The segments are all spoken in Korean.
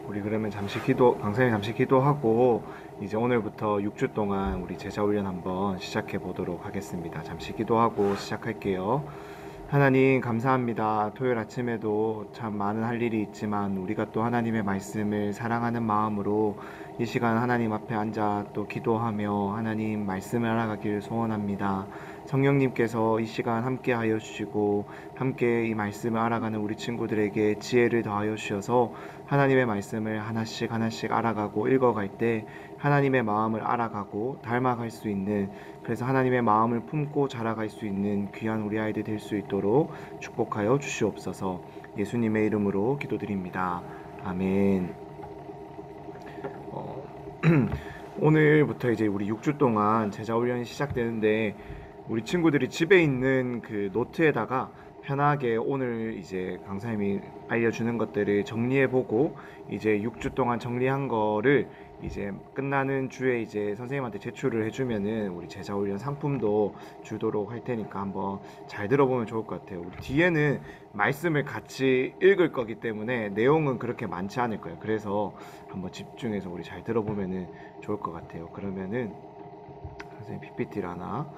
우리 그러면 강사님 잠시 기도하고 이제 오늘부터 6주 동안 우리 제자 훈련 한번 시작해 보도록 하겠습니다. 잠시 기도하고 시작할게요. 하나님 감사합니다. 토요일 아침에도 참 많은 할 일이 있지만 우리가 또 하나님의 말씀을 사랑하는 마음으로 이 시간 하나님 앞에 앉아 또 기도하며 하나님 말씀을 알아가기를 소원합니다. 성령님께서 이 시간 함께 하여 주시고 함께 이 말씀을 알아가는 우리 친구들에게 지혜를 더하여 주셔서 하나님의 말씀을 하나씩 하나씩 알아가고 읽어갈 때 하나님의 마음을 알아가고 닮아갈 수 있는, 그래서 하나님의 마음을 품고 자라갈 수 있는 귀한 우리 아이들 될 수 있도록 축복하여 주시옵소서. 예수님의 이름으로 기도드립니다. 아멘. 어, 오늘부터 이제 우리 6주 동안 제자 훈련이 시작되는데 우리 친구들이 집에 있는 그 노트에다가 편하게 오늘 이제 강사님이 알려주는 것들을 정리해보고 이제 6주 동안 정리한 거를 이제 끝나는 주에 이제 선생님한테 제출을 해주면은 우리 제자훈련 상품도 주도록 할 테니까 한번 잘 들어보면 좋을 것 같아요. 우리 뒤에는 말씀을 같이 읽을 거기 때문에 내용은 그렇게 많지 않을 거예요. 그래서 한번 집중해서 우리 잘 들어보면은 좋을 것 같아요. 그러면은 선생님 PPT를 하나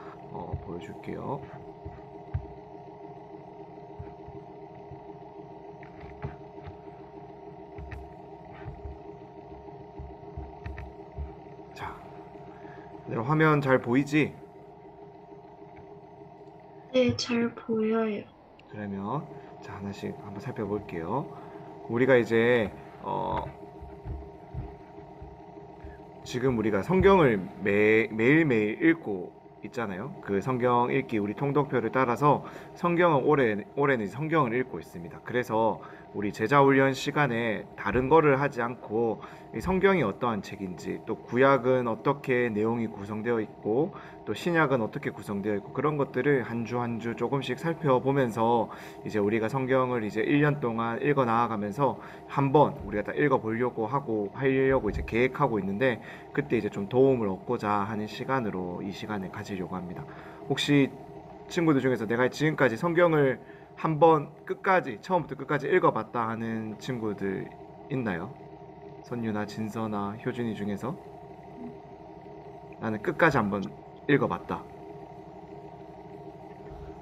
보여줄게요. 자, 화면 잘 보이지? 네, 잘 보여요. 그러면 자 하나씩 한번 살펴볼게요. 우리가 이제 지금 우리가 성경을 매일매일 읽고 있잖아요. 그 성경 읽기 우리 통독표를 따라서 성경은 올해는 성경을 읽고 있습니다. 그래서 우리 제자 훈련 시간에 다른 거를 하지 않고 이 성경이 어떠한 책인지, 또 구약은 어떻게 내용이 구성되어 있고 또 신약은 어떻게 구성되어 있고 그런 것들을 한 주 한 주 조금씩 살펴보면서 이제 우리가 성경을 이제 1년 동안 읽어 나아가면서 한번 우리가 다 읽어 보려고 하려고 이제 계획하고 있는데, 그때 이제 좀 도움을 얻고자 하는 시간으로 이 시간을 가지려고 합니다. 혹시 친구들 중에서 내가 지금까지 성경을 한번 끝까지 처음부터 끝까지 읽어봤다 하는 친구들 있나요? 선유나 진서나 효준이 중에서 나는 끝까지 한번 읽어봤다.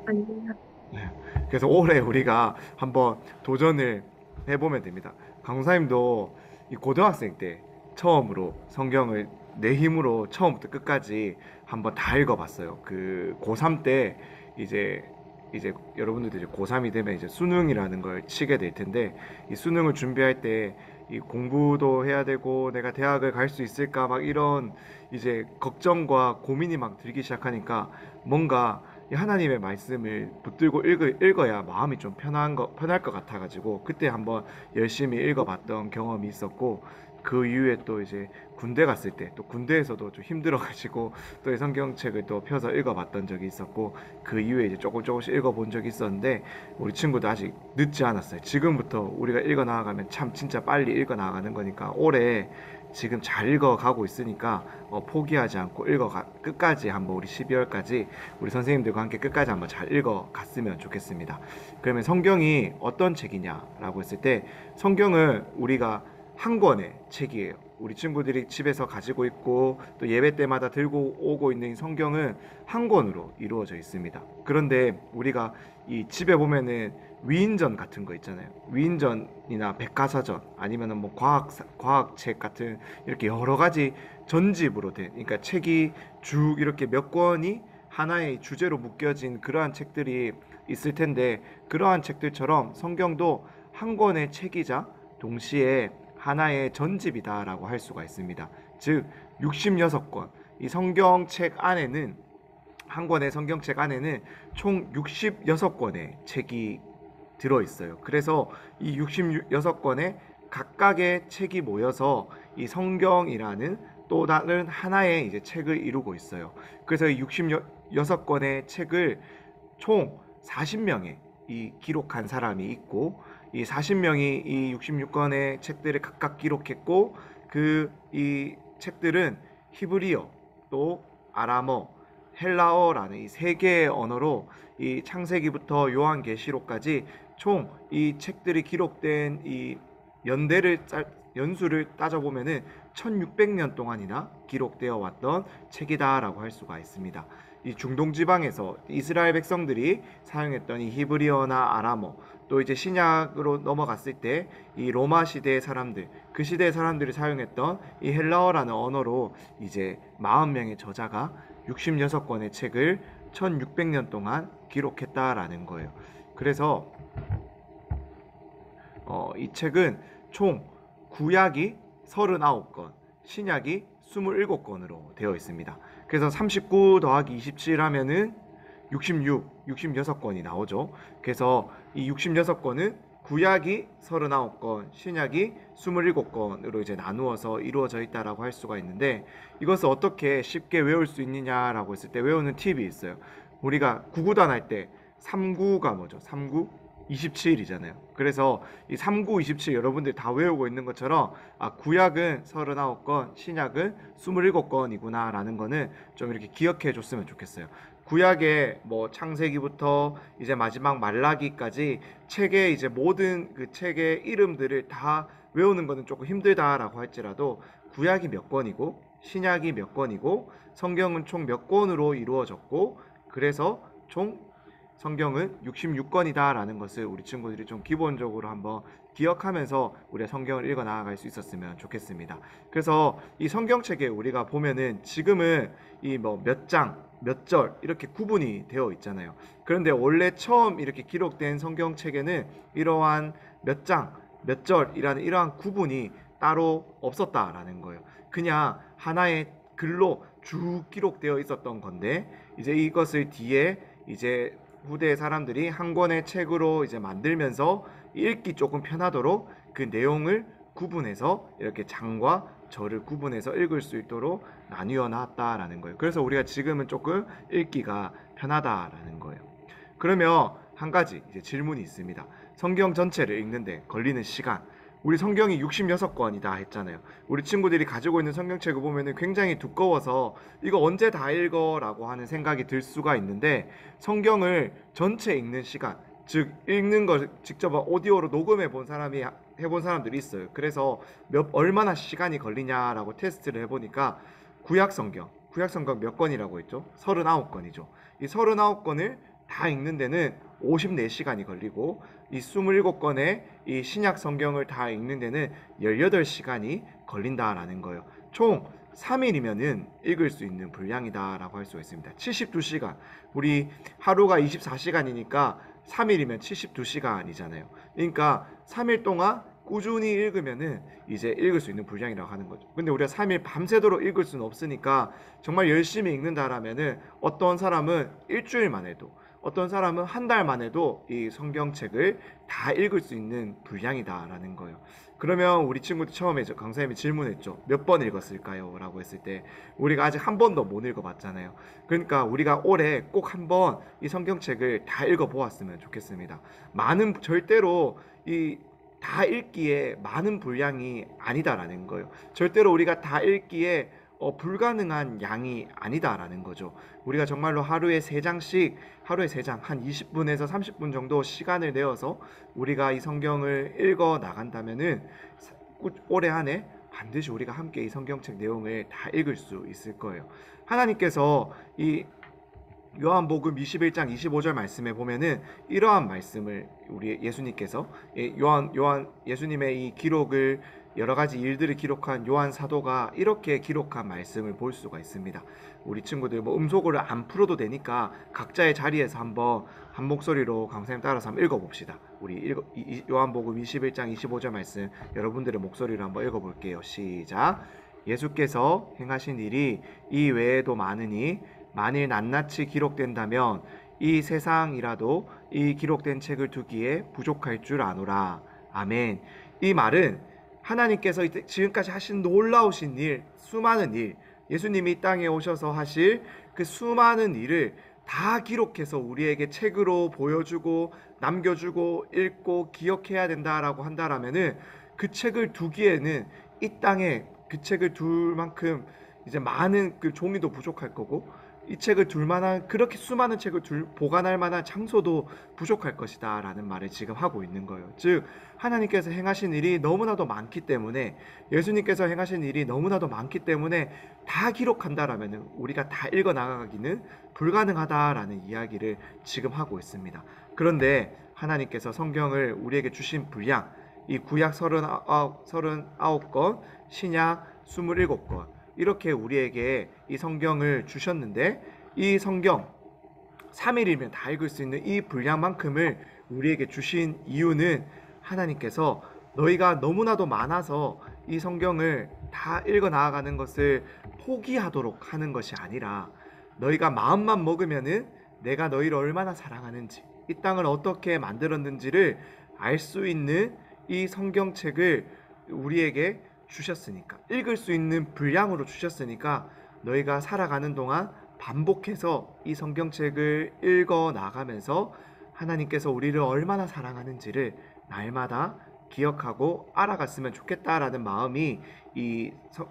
아니요. 네. 그래서 올해 우리가 한번 도전을 해보면 됩니다. 강사님도 이 고등학생 때 처음으로 성경을 내 힘으로 처음부터 끝까지 한번 다 읽어봤어요. 그 고3 때 이제 여러분들도 이제 고3이 되면 이제 수능이라는 걸 치게 될 텐데, 이 수능을 준비할 때 이 공부도 해야 되고 내가 대학을 갈 수 있을까 막 이런 이제 걱정과 고민이 막 들기 시작하니까 뭔가 이 하나님의 말씀을 붙들고 읽어야 마음이 좀 편할 것 같아가지고 그때 한번 열심히 읽어봤던 경험이 있었고, 그 이후에 또 이제 군대 갔을 때 또 군대에서도 좀 힘들어가지고 또 이 성경책을 또 펴서 읽어봤던 적이 있었고, 그 이후에 이제 조금씩 읽어본 적이 있었는데 우리 친구도 아직 늦지 않았어요. 지금부터 우리가 읽어 나아가면 참 진짜 빨리 읽어 나가는 거니까 올해 지금 잘 읽어가고 있으니까 포기하지 않고 끝까지 한번 우리 12월까지 우리 선생님들과 함께 끝까지 한번 잘 읽어갔으면 좋겠습니다. 그러면 성경이 어떤 책이냐라고 했을 때 성경은 우리가 한 권의 책이에요. 우리 친구들이 집에서 가지고 있고 또 예배 때마다 들고 오고 있는 성경은 한 권으로 이루어져 있습니다. 그런데 우리가 이 집에 보면은 위인전 같은 거 있잖아요. 위인전이나 백과사전 아니면은 뭐 과학책 같은 이렇게 여러 가지 전집으로 된, 그러니까 책이 쭉 이렇게 몇 권이 하나의 주제로 묶여진 그러한 책들이 있을 텐데, 그러한 책들처럼 성경도 한 권의 책이자 동시에 하나의 전집이다라고 할 수가 있습니다. 즉 66권, 이 성경책 안에는, 한 권의 성경책 안에는 총 66권의 책이 들어 있어요. 그래서 이 66권의 각각의 책이 모여서 이 성경이라는 또 다른 하나의 이제 책을 이루고 있어요. 그래서 이 66권의 책을 총 40명의 이 기록한 사람이 있고, 이 40명이 이 66권의 책들을 각각 기록했고, 그 이 책들은 히브리어, 또 아람어, 헬라어라는 이 세 개의 언어로 이 창세기부터 요한계시록까지 총 이 책들이 기록된 이 연대를 연수를 따져보면은 1600년 동안이나 기록되어 왔던 책이다라고 할 수가 있습니다. 이 중동 지방에서 이스라엘 백성들이 사용했던 이 히브리어나 아람어, 또 이제 신약으로 넘어갔을 때 이 로마 시대의 사람들, 그 시대의 사람들이 사용했던 이 헬라어라는 언어로 이제 40명의 저자가 66권의 책을 1600년 동안 기록했다라는 거예요. 그래서 이 책은 총 구약이 39권, 신약이 27권으로 되어 있습니다. 그래서 39 더하기 27 하면은 66권이 나오죠. 그래서 이 66권은 구약이 39권, 신약이 27권으로 이제 나누어서 이루어져 있다라고 할 수가 있는데, 이것을 어떻게 쉽게 외울 수 있느냐라고 했을 때 외우는 팁이 있어요. 우리가 구구단 할 때 3구가 뭐죠? 3구 27이잖아요. 그래서 이 3구 27 여러분들 다 외우고 있는 것처럼 구약은 39권, 신약은 27권이구나 라는 거는 좀 이렇게 기억해 줬으면 좋겠어요. 구약의 뭐 창세기부터 이제 마지막 말라기까지 책의 이제 모든 그 책의 이름들을 다 외우는 거는 조금 힘들다라고 할지라도 구약이 몇 권이고 신약이 몇 권이고 성경은 총 몇 권으로 이루어졌고 그래서 총 성경은 66권이다라는 것을 우리 친구들이 좀 기본적으로 한번 기억하면서 우리가 성경을 읽어 나아갈 수 있었으면 좋겠습니다. 그래서 이 성경책에 우리가 보면은 지금은 이 뭐 몇 장, 몇 절 이렇게 구분이 되어 있잖아요. 그런데 원래 처음 이렇게 기록된 성경책에는 이러한 몇 장, 몇 절이라는 이러한 구분이 따로 없었다라는 거예요. 그냥 하나의 글로 쭉 기록되어 있었던 건데 이제 이것을 뒤에 이제 후대 사람들이 한 권의 책으로 이제 만들면서 읽기 조금 편하도록 그 내용을 구분해서 이렇게 장과 절을 구분해서 읽을 수 있도록 나뉘어 놨다라는 거예요. 그래서 우리가 지금은 조금 읽기가 편하다라는 거예요. 그러면 한 가지 이제 질문이 있습니다. 성경 전체를 읽는데 걸리는 시간. 우리 성경이 66권이다 했잖아요. 우리 친구들이 가지고 있는 성경책을 보면은 굉장히 두꺼워서 이거 언제 다 읽어라고 하는 생각이 들 수가 있는데 성경을 전체 읽는 시간, 즉 읽는 걸 직접 오디오로 녹음해 본 사람이 해본 사람들이 있어요. 그래서 얼마나 시간이 걸리냐라고 테스트를 해보니까 구약 성경 몇 권이라고 했죠? 39권이죠. 이 39권을 다 읽는 데는 54시간이 걸리고 이 27권의 이 신약 성경을 다 읽는 데는 18시간이 걸린다라는 거예요. 총 3일이면은 읽을 수 있는 분량이다라고 할 수가 있습니다. 72시간. 우리 하루가 24시간이니까 3일이면 72시간이잖아요. 그러니까 3일 동안 꾸준히 읽으면은 이제 읽을 수 있는 분량이라고 하는 거죠. 근데 우리가 3일 밤새도록 읽을 수는 없으니까 정말 열심히 읽는다라면은 어떤 사람은 일주일만 해도 어떤 사람은 한 달만 해도 이 성경책을 다 읽을 수 있는 분량이다라는 거예요. 그러면 우리 친구들 처음에 강사님이 질문했죠. 몇 번 읽었을까요? 라고 했을 때 우리가 아직 한 번도 못 읽어봤잖아요. 그러니까 우리가 올해 꼭 한 번 이 성경책을 다 읽어보았으면 좋겠습니다. 절대로 이 다 읽기에 많은 분량이 아니다라는 거예요. 절대로 우리가 다 읽기에 불가능한 양이 아니다라는 거죠. 우리가 정말로 하루에 3장 한 20분에서 30분 정도 시간을 내어서 우리가 이 성경을 읽어 나간다면은 올해 안에 반드시 우리가 함께 이 성경책 내용을 다 읽을 수 있을 거예요. 하나님께서 이 요한복음 21장 25절 말씀에 보면은 이러한 말씀을 우리 예수님께서 예수님의 이 기록을 여러 가지 일들을 기록한 요한 사도가 이렇게 기록한 말씀을 볼 수가 있습니다. 우리 친구들 뭐 음소거를 안 풀어도 되니까 각자의 자리에서 한번 한 목소리로 강사님 따라서 한번 읽어봅시다. 우리 요한복음 21장 25절 말씀 여러분들의 목소리로 한번 읽어볼게요. 시작. 예수께서 행하신 일이 이 외에도 많으니 만일 낱낱이 기록된다면 이 세상이라도 이 기록된 책을 두기에 부족할 줄 아노라. 아멘. 이 말은 하나님께서 지금까지 하신 놀라우신 일, 수많은 일, 예수님이 이 땅에 오셔서 하실 그 수많은 일을 다 기록해서 우리에게 책으로 보여주고 남겨주고 읽고 기억해야 된다라고 한다라면은 그 책을 두기에는 이 땅에 그 책을 둘 만큼 이제 많은 그 종이도 부족할 거고 이 책을 둘 만한 그렇게 수많은 책을 보관할 만한 장소도 부족할 것이다 라는 말을 지금 하고 있는 거예요. 즉 하나님께서 행하신 일이 너무나도 많기 때문에, 예수님께서 행하신 일이 너무나도 많기 때문에 다 기록한다라면 우리가 다 읽어 나가기는 불가능하다라는 이야기를 지금 하고 있습니다. 그런데 하나님께서 성경을 우리에게 주신 분량, 이 구약 39권, 신약 27권, 이렇게 우리에게 이 성경을 주셨는데, 이 성경 3일이면 다 읽을 수 있는 이 분량만큼을 우리에게 주신 이유는, 하나님께서 너희가 너무나도 많아서 이 성경을 다 읽어 나아가는 것을 포기하도록 하는 것이 아니라, 너희가 마음만 먹으면은 내가 너희를 얼마나 사랑하는지, 이 땅을 어떻게 만들었는지를 알 수 있는 이 성경책을 우리에게 주셨으니까, 읽을 수 있는 분량으로 주셨으니까, 너희가 살아가는 동안 반복해서 이 성경책을 읽어 나가면서 하나님께서 우리를 얼마나 사랑하는지를 날마다 기억하고 알아갔으면 좋겠다라는 마음이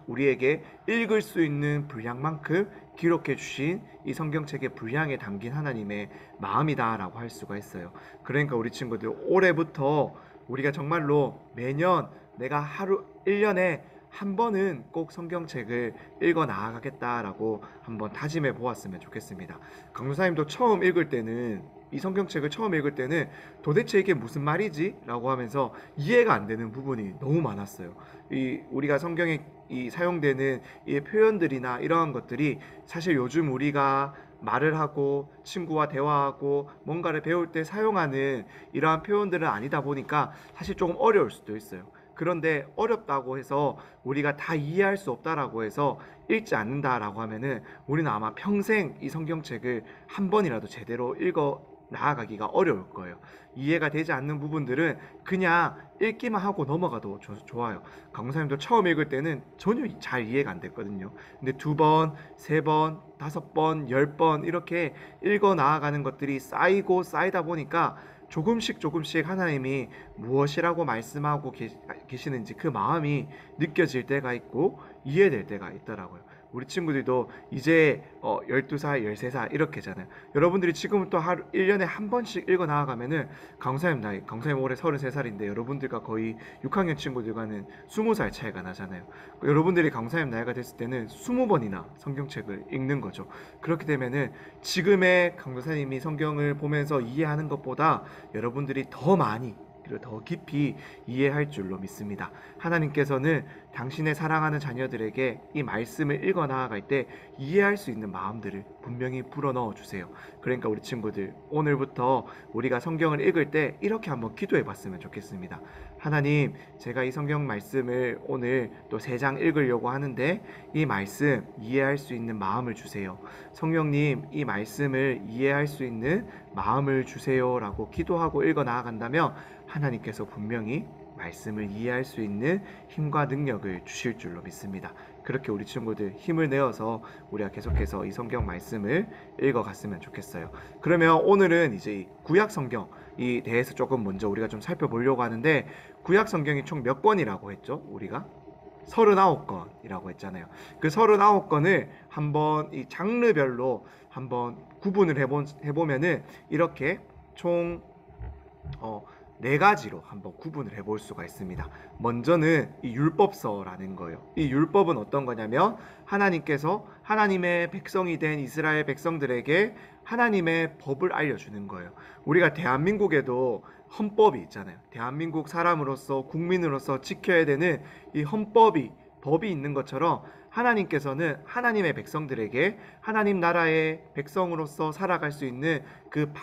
우리에게 읽을 수 있는 분량만큼 기록해 주신 이 성경책의 분량에 담긴 하나님의 마음이다라고 할 수가 있어요. 그러니까 우리 친구들, 올해부터 우리가 정말로 매년 내가 하루 1년에 한 번은 꼭 성경책을 읽어 나아가겠다라고 한번 다짐해 보았으면 좋겠습니다. 강도사님도 처음 읽을 때는, 이 성경책을 처음 읽을 때는 도대체 이게 무슨 말이지? 라고 하면서 이해가 안 되는 부분이 너무 많았어요. 우리가 성경에 사용되는 이 표현들이나 이러한 것들이 사실 요즘 우리가 말을 하고 친구와 대화하고 뭔가를 배울 때 사용하는 이러한 표현들은 아니다 보니까 사실 조금 어려울 수도 있어요. 그런데 어렵다고 해서 우리가 다 이해할 수 없다라고 해서 읽지 않는다라고 하면은 우리는 아마 평생 이 성경책을 한 번이라도 제대로 읽어 나아가기가 어려울 거예요. 이해가 되지 않는 부분들은 그냥 읽기만 하고 넘어가도 좋아요. 강사님도 처음 읽을 때는 전혀 잘 이해가 안 됐거든요. 근데 2번, 3번, 5번, 10번 이렇게 읽어 나아가는 것들이 쌓이고 쌓이다 보니까 조금씩 조금씩 하나님이 무엇이라고 말씀하고 계시는지 그 마음이 느껴질 때가 있고 이해될 때가 있더라고요. 우리 친구들도 이제 12살, 13살 이렇게잖아요. 여러분들이 지금부터 하루 1년에 한 번씩 읽어 나아가면은, 강사님 올해 33살인데 여러분들과 거의 6학년 친구들과는 20살 차이가 나잖아요. 여러분들이 강사님 나이가 됐을 때는 20번이나 성경책을 읽는 거죠. 그렇게 되면은 지금의 강도사님이 성경을 보면서 이해하는 것보다 여러분들이 더 많이 그리고 더 깊이 이해할 줄로 믿습니다. 하나님께서는 당신의 사랑하는 자녀들에게 이 말씀을 읽어 나아갈 때 이해할 수 있는 마음들을 분명히 불어넣어 주세요. 그러니까 우리 친구들, 오늘부터 우리가 성경을 읽을 때 이렇게 한번 기도해 봤으면 좋겠습니다. 하나님, 제가 이 성경 말씀을 오늘 또 3장 읽으려고 하는데 이 말씀 이해할 수 있는 마음을 주세요. 성령님, 이 말씀을 이해할 수 있는 마음을 주세요라고 기도하고 읽어 나아간다면 하나님께서 분명히 말씀을 이해할 수 있는 힘과 능력을 주실 줄로 믿습니다. 그렇게 우리 친구들 힘을 내어서 우리가 계속해서 이 성경 말씀을 읽어갔으면 좋겠어요. 그러면 오늘은 이제 이 구약 성경에 대해서 조금 먼저 우리가 좀 살펴보려고 하는데, 구약 성경이 총 몇 권이라고 했죠? 우리가 39권이라고 했잖아요. 그 39권을 한번 이 장르별로 한번 구분을 해보면은 이렇게 총 4가지로 한번 구분을 해볼 수가 있습니다. 먼저는 이 율법서라는 거예요. 이 율법은 어떤 거냐면, 하나님께서 하나님의 백성이 된 이스라엘 백성들에게 하나님의 법을 알려주는 거예요. 우리가 대한민국에도 헌법이 있잖아요. 대한민국 사람으로서, 국민으로서 지켜야 되는 이 법이 있는 것처럼, 하나님께서는 하나님의 백성들에게 하나님 나라의 백성으로서 살아갈 수 있는 그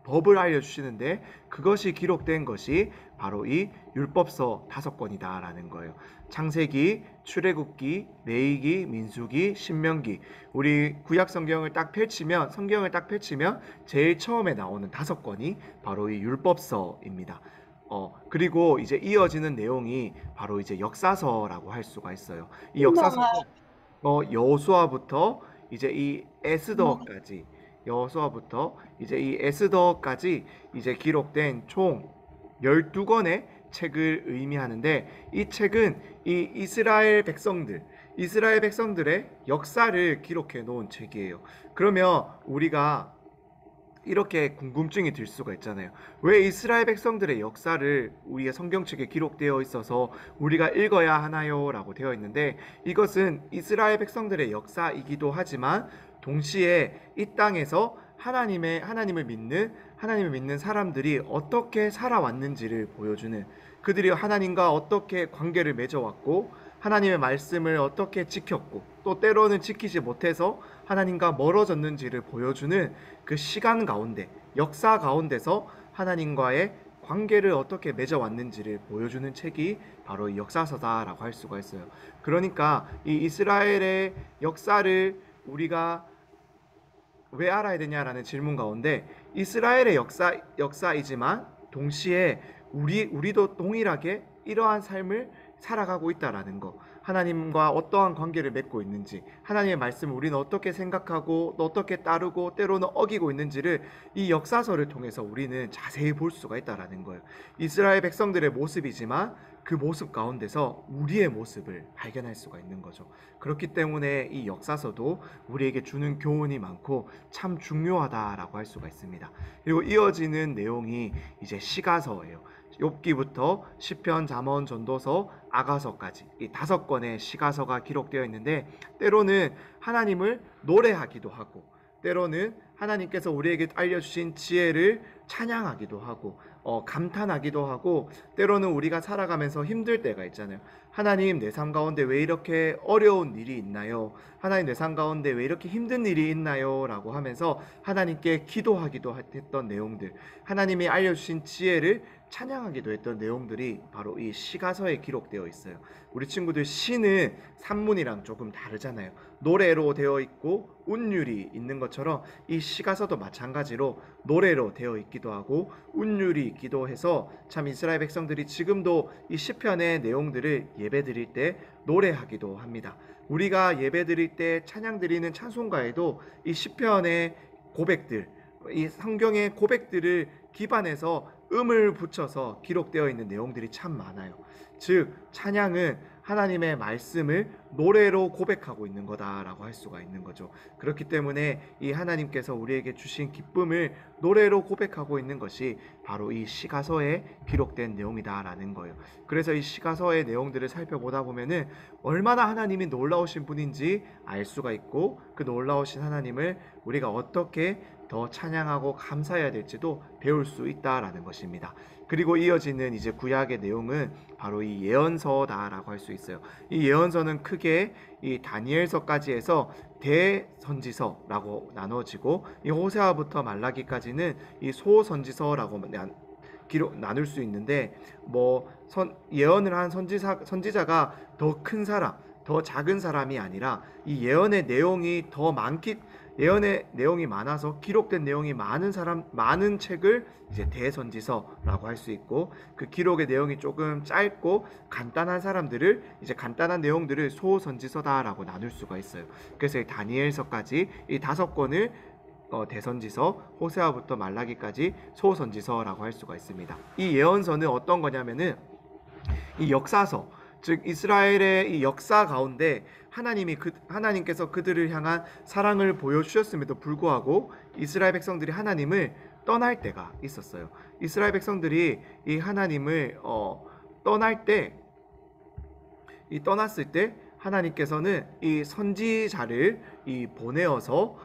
법을 알려주시는데, 그것이 기록된 것이 바로 이 율법서 5권이다라는 거예요. 창세기, 출애굽기, 레위기, 민수기, 신명기. 우리 구약 성경을 딱 펼치면 제일 처음에 나오는 5권이 바로 이 율법서입니다. 그리고 이제 이어지는 내용이 바로 이제 역사서라고 할 수가 있어요. 이 역사서는 여호수아부터 이제 이 에스더까지, 이제 이 에스더까지 이제 기록된 총 12권의 책을 의미하는데, 이 책은 이 이스라엘 백성들, 이스라엘 백성들의 역사를 기록해 놓은 책이에요. 그러면 우리가 이렇게 궁금증이 들 수가 있잖아요. 왜 이스라엘 백성들의 역사를 우리의 성경책에 기록되어 있어서 우리가 읽어야 하나요? 라고 되어 있는데, 이것은 이스라엘 백성들의 역사이기도 하지만 동시에 이 땅에서 하나님을 믿는 사람들이 어떻게 살아왔는지를 보여주는, 그들이 하나님과 어떻게 관계를 맺어왔고 하나님의 말씀을 어떻게 지켰고 또 때로는 지키지 못해서 하나님과 멀어졌는지를 보여주는 그 시간 가운데, 역사 가운데서 하나님과의 관계를 어떻게 맺어왔는지를 보여주는 책이 바로 이 역사서다라고 할 수가 있어요. 그러니까 이 이스라엘의 역사를 우리가 왜 알아야 되냐라는 질문 가운데, 이스라엘의 역사이지만 동시에 우리도 동일하게 이러한 삶을 살아가고 있다라는 거, 하나님과 어떠한 관계를 맺고 있는지, 하나님의 말씀을 우리는 어떻게 생각하고 또 어떻게 따르고 때로는 어기고 있는지를 이 역사서를 통해서 우리는 자세히 볼 수가 있다라는 거예요. 이스라엘 백성들의 모습이지만 그 모습 가운데서 우리의 모습을 발견할 수가 있는 거죠. 그렇기 때문에 이 역사서도 우리에게 주는 교훈이 많고 참 중요하다라고 할 수가 있습니다. 그리고 이어지는 내용이 이제 시가서예요. 욥기부터 시편, 잠언, 전도서, 아가서까지 이 5권의 시가서가 기록되어 있는데, 때로는 하나님을 노래하기도 하고 때로는 하나님께서 우리에게 알려주신 지혜를 찬양하기도 하고 감탄하기도 하고, 때로는 우리가 살아가면서 힘들 때가 있잖아요. 하나님, 내 삶 가운데 왜 이렇게 어려운 일이 있나요? 하나님, 내 삶 가운데 왜 이렇게 힘든 일이 있나요? 라고 하면서 하나님께 기도하기도 했던 내용들, 하나님이 알려주신 지혜를 찬양하기도 했던 내용들이 바로 이 시가서에 기록되어 있어요. 우리 친구들, 시는 산문이랑 조금 다르잖아요. 노래로 되어 있고 운율이 있는 것처럼 이 시가서도 마찬가지로 노래로 되어 있기도 하고 운율이 있기도 해서, 참 이스라엘 백성들이 지금도 이 시편의 내용들을 예배드릴 때 노래하기도 합니다. 우리가 예배드릴 때 찬양 드리는 찬송가에도 이 시편의 고백들, 이 성경의 고백들을 기반해서 음을 붙여서 기록되어 있는 내용들이 참 많아요. 즉, 찬양은 하나님의 말씀을 노래로 고백하고 있는 거다라고 할 수가 있는 거죠. 그렇기 때문에 이 하나님께서 우리에게 주신 기쁨을 노래로 고백하고 있는 것이 바로 이 시가서에 기록된 내용이다라는 거예요. 그래서 이 시가서의 내용들을 살펴보다 보면은 얼마나 하나님이 놀라우신 분인지 알 수가 있고, 그 놀라우신 하나님을 우리가 어떻게 더 찬양하고 감사해야 될지도 배울 수 있다라는 것입니다. 그리고 이어지는 이제 구약의 내용은 바로 이 예언서다라고 할 수 있어요. 이 예언서는 크게 이 다니엘서까지 해서 대선지서라고 나눠지고, 이 호세아부터 말라기까지는 이 소선지서라고 나눌 수 있는데, 예언을 한 선지자가 더 큰 사람, 더 작은 사람이 아니라 이 예언의 내용이 많아서 기록된 내용이 많은 책을 이제 대선지서라고 할 수 있고, 그 기록의 내용이 조금 짧고 간단한 사람들을 이제 간단한 내용들을 소선지서다라고 나눌 수가 있어요. 그래서 이 다니엘서까지 이 5권을 대선지서, 호세아부터 말라기까지 소선지서라고 할 수가 있습니다. 이 예언서는 어떤 거냐면은 이 역사서, 즉 이스라엘의 이 역사 가운데 하나님께서 그들을 향한 사랑을 보여주셨음에도 불구하고 이스라엘 백성들이 하나님을 떠날 때가 있었어요. 이스라엘 백성들이 이 하나님을 떠났을 때 하나님께서는 이 선지자를 보내어서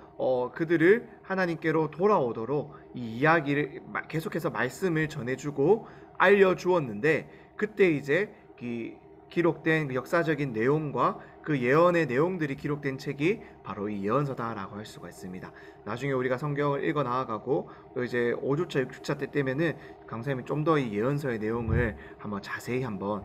그들을 하나님께로 돌아오도록 이 이야기를 계속해서 말씀을 전해주고 알려주었는데, 그때 이제 기록된 그 역사적인 내용과 그 예언의 내용들이 기록된 책이 바로 이 예언서다라고 할 수가 있습니다. 나중에 우리가 성경을 읽어 나아가고 또 이제 5주차, 6주차 때 되면은 강사님이 좀 더 이 예언서의 내용을 한번 자세히 한번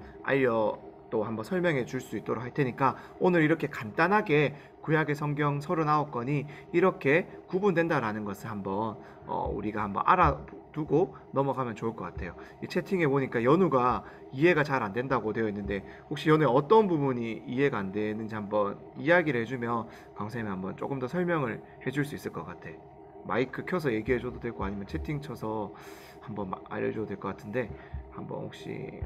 한번 설명해 줄 수 있도록 할 테니까, 오늘 이렇게 간단하게 구약의 성경 39권이 이렇게 구분된다라는 것을 한번 우리가 한번 알아두고 넘어가면 좋을 것 같아요. 이 채팅에 보니까 연우가 이해가 잘 안 된다고 되어 있는데, 혹시 연우의 어떤 부분이 이해가 안 되는지 한번 이야기를 해주면 강사님이 한번 조금 더 설명을 해줄 수 있을 것 같아. 마이크 켜서 얘기해줘도 되고 아니면 채팅 쳐서 한번 알려줘도 될 것 같은데, 한번 혹시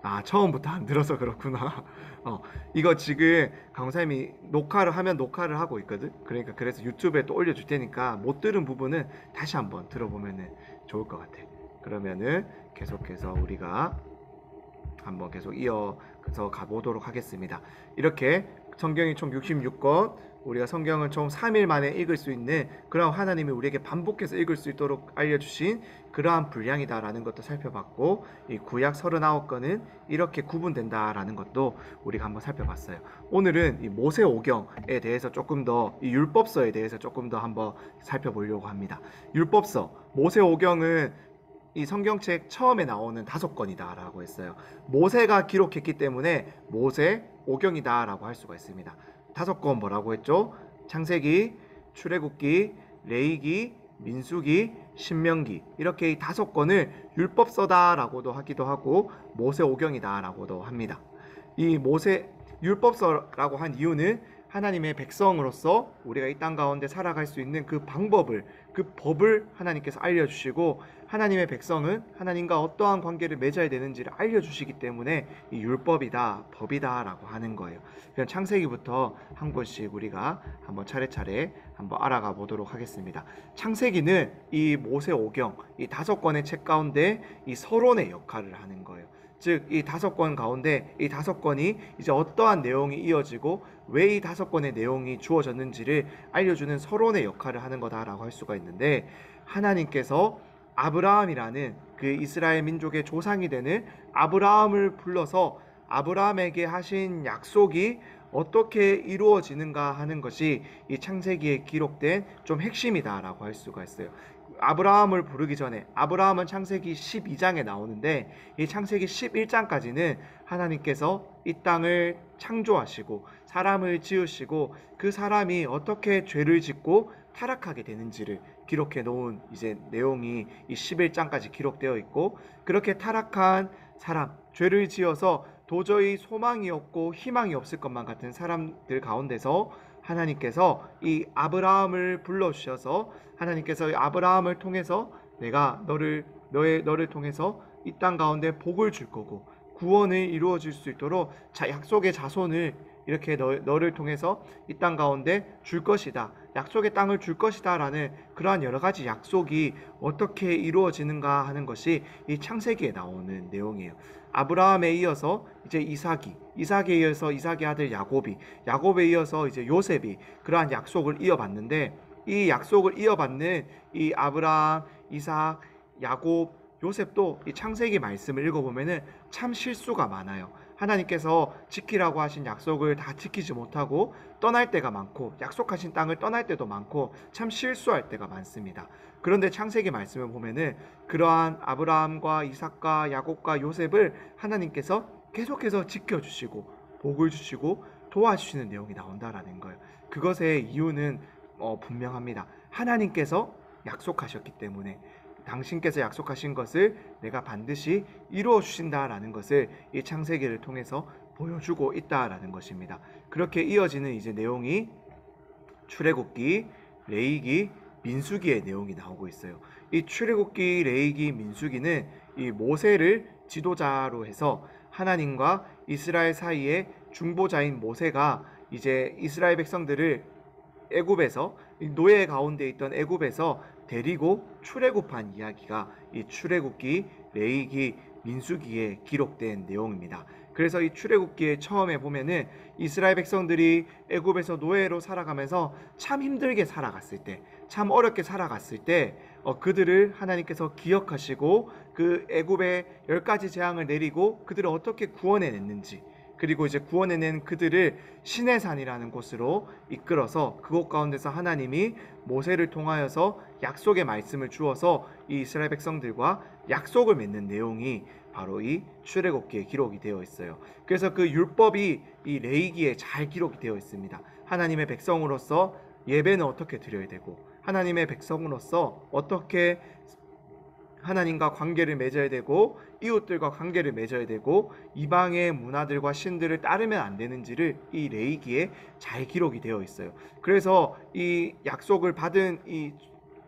아, 처음부터 안 들어서 그렇구나. 어, 이거 지금 강사님이 녹화를 하고 있거든. 그러니까 그래서 유튜브에 또 올려줄 테니까 못 들은 부분은 다시 한번 들어보면은 좋을 것 같아. 그러면은 계속해서 우리가 한번 계속 이어서 가보도록 하겠습니다. 이렇게 성경이 총 66권, 우리가 성경을 총 3일 만에 읽을 수 있는 그런 하나님이 우리에게 반복해서 읽을 수 있도록 알려주신 그러한 분량이다라는 것도 살펴봤고, 이 구약 39권은 이렇게 구분된다라는 것도 우리가 한번 살펴봤어요. 오늘은 이 모세오경에 대해서 조금 더, 이 율법서에 대해서 조금 더 한번 살펴보려고 합니다. 율법서, 모세오경은 이 성경책 처음에 나오는 5권이다라고 했어요. 모세가 기록했기 때문에 모세 오경이다라고 할 수가 있습니다. 5권 뭐라고 했죠? 창세기, 출애굽기, 레위기, 민수기, 신명기, 이렇게 이 5권을 율법서다라고도 하기도 하고 모세 오경이다라고도 합니다. 이 모세 율법서라고 한 이유는 하나님의 백성으로서 우리가 이 땅 가운데 살아갈 수 있는 그 방법을, 그 법을 하나님께서 알려주시고, 하나님의 백성은 하나님과 어떠한 관계를 맺어야 되는지를 알려주시기 때문에 이 율법이다, 법이다 라고 하는 거예요. 그럼 창세기부터 한 권씩 우리가 한번 차례차례 한번 알아가 보도록 하겠습니다. 창세기는 이 모세오경, 이 5권의 책 가운데 이 서론의 역할을 하는 거예요. 즉, 이 5권 가운데 이 5권이 이제 어떠한 내용이 이어지고 왜 이 5권의 내용이 주어졌는지를 알려주는 서론의 역할을 하는 거다라고 할 수가 있는데, 하나님께서 아브라함이라는 그 이스라엘 민족의 조상이 되는 아브라함을 불러서 아브라함에게 하신 약속이 어떻게 이루어지는가 하는 것이 이 창세기에 기록된 좀 핵심이다라고 할 수가 있어요. 아브라함을 부르기 전에, 아브라함은 창세기 12장에 나오는데 이 창세기 11장까지는 하나님께서 이 땅을 창조하시고 사람을 지으시고 그 사람이 어떻게 죄를 짓고 타락하게 되는지를 기록해 놓은 이제 내용이 이 11장까지 기록되어 있고, 그렇게 타락한 사람, 죄를 지어서 도저히 소망이 없고 희망이 없을 것만 같은 사람들 가운데서 하나님께서 이 아브라함을 불러주셔서, 하나님께서 아브라함을 통해서 내가 너를 통해서 이 땅 가운데 복을 줄 거고 구원을 이루어 줄 수 있도록 약속의 자손을 이렇게 너를 통해서 이 땅 가운데 줄 것이다, 약속의 땅을 줄 것이다 라는 그러한 여러 가지 약속이 어떻게 이루어지는가 하는 것이 이 창세기에 나오는 내용이에요. 아브라함에 이어서 이제 이삭에 이어서 이삭의 아들 야곱에 이어서 이제 요셉이 그러한 약속을 이어받는데, 이 약속을 이어받는 이 아브라함, 이삭, 야곱, 요셉도 이 창세기 말씀을 읽어보면은 참 실수가 많아요. 하나님께서 지키라고 하신 약속을 다 지키지 못하고 떠날 때가 많고, 약속하신 땅을 떠날 때도 많고, 참 실수할 때가 많습니다. 그런데 창세기 말씀을 보면은 그러한 아브라함과 이삭과 야곱과 요셉을 하나님께서 계속해서 지켜주시고 복을 주시고 도와주시는 내용이 나온다라는 거예요. 그것의 이유는 분명합니다. 하나님께서 약속하셨기 때문에, 당신께서 약속하신 것을 내가 반드시 이루어 주신다라는 것을 이 창세기를 통해서 보여주고 있다라는 것입니다. 그렇게 이어지는 이제 내용이 출애굽기, 레위기, 민수기의 내용이 나오고 있어요. 이 출애굽기, 레위기, 민수기는 이 모세를 지도자로 해서 하나님과 이스라엘 사이에 중보자인 모세가 이제 이스라엘 백성들을 애굽에서, 노예 가운데 있던 애굽에서 데리고 출애굽한 이야기가 이 출애굽기, 레위기, 민수기에 기록된 내용입니다. 그래서 이 출애굽기에 처음에 보면은 이스라엘 백성들이 애굽에서 노예로 살아가면서 참 힘들게 살아갔을 때, 참 어렵게 살아갔을 때 그들을 하나님께서 기억하시고 그 애굽의 10가지 재앙을 내리고 그들을 어떻게 구원해냈는지, 그리고 이제 구원해낸 그들을 시내산이라는 곳으로 이끌어서 그곳 가운데서 하나님이 모세를 통하여서 약속의 말씀을 주어서 이 이스라엘 백성들과 약속을 맺는 내용이 바로 이 출애굽기에 기록이 되어 있어요. 그래서 그 율법이 이 레위기에 잘 기록이 되어 있습니다. 하나님의 백성으로서 예배는 어떻게 드려야 되고, 하나님의 백성으로서 어떻게 하나님과 관계를 맺어야 되고, 이웃들과 관계를 맺어야 되고, 이방의 문화들과 신들을 따르면 안 되는지를 이 레위기에 잘 기록이 되어 있어요. 그래서 이 약속을 받은 이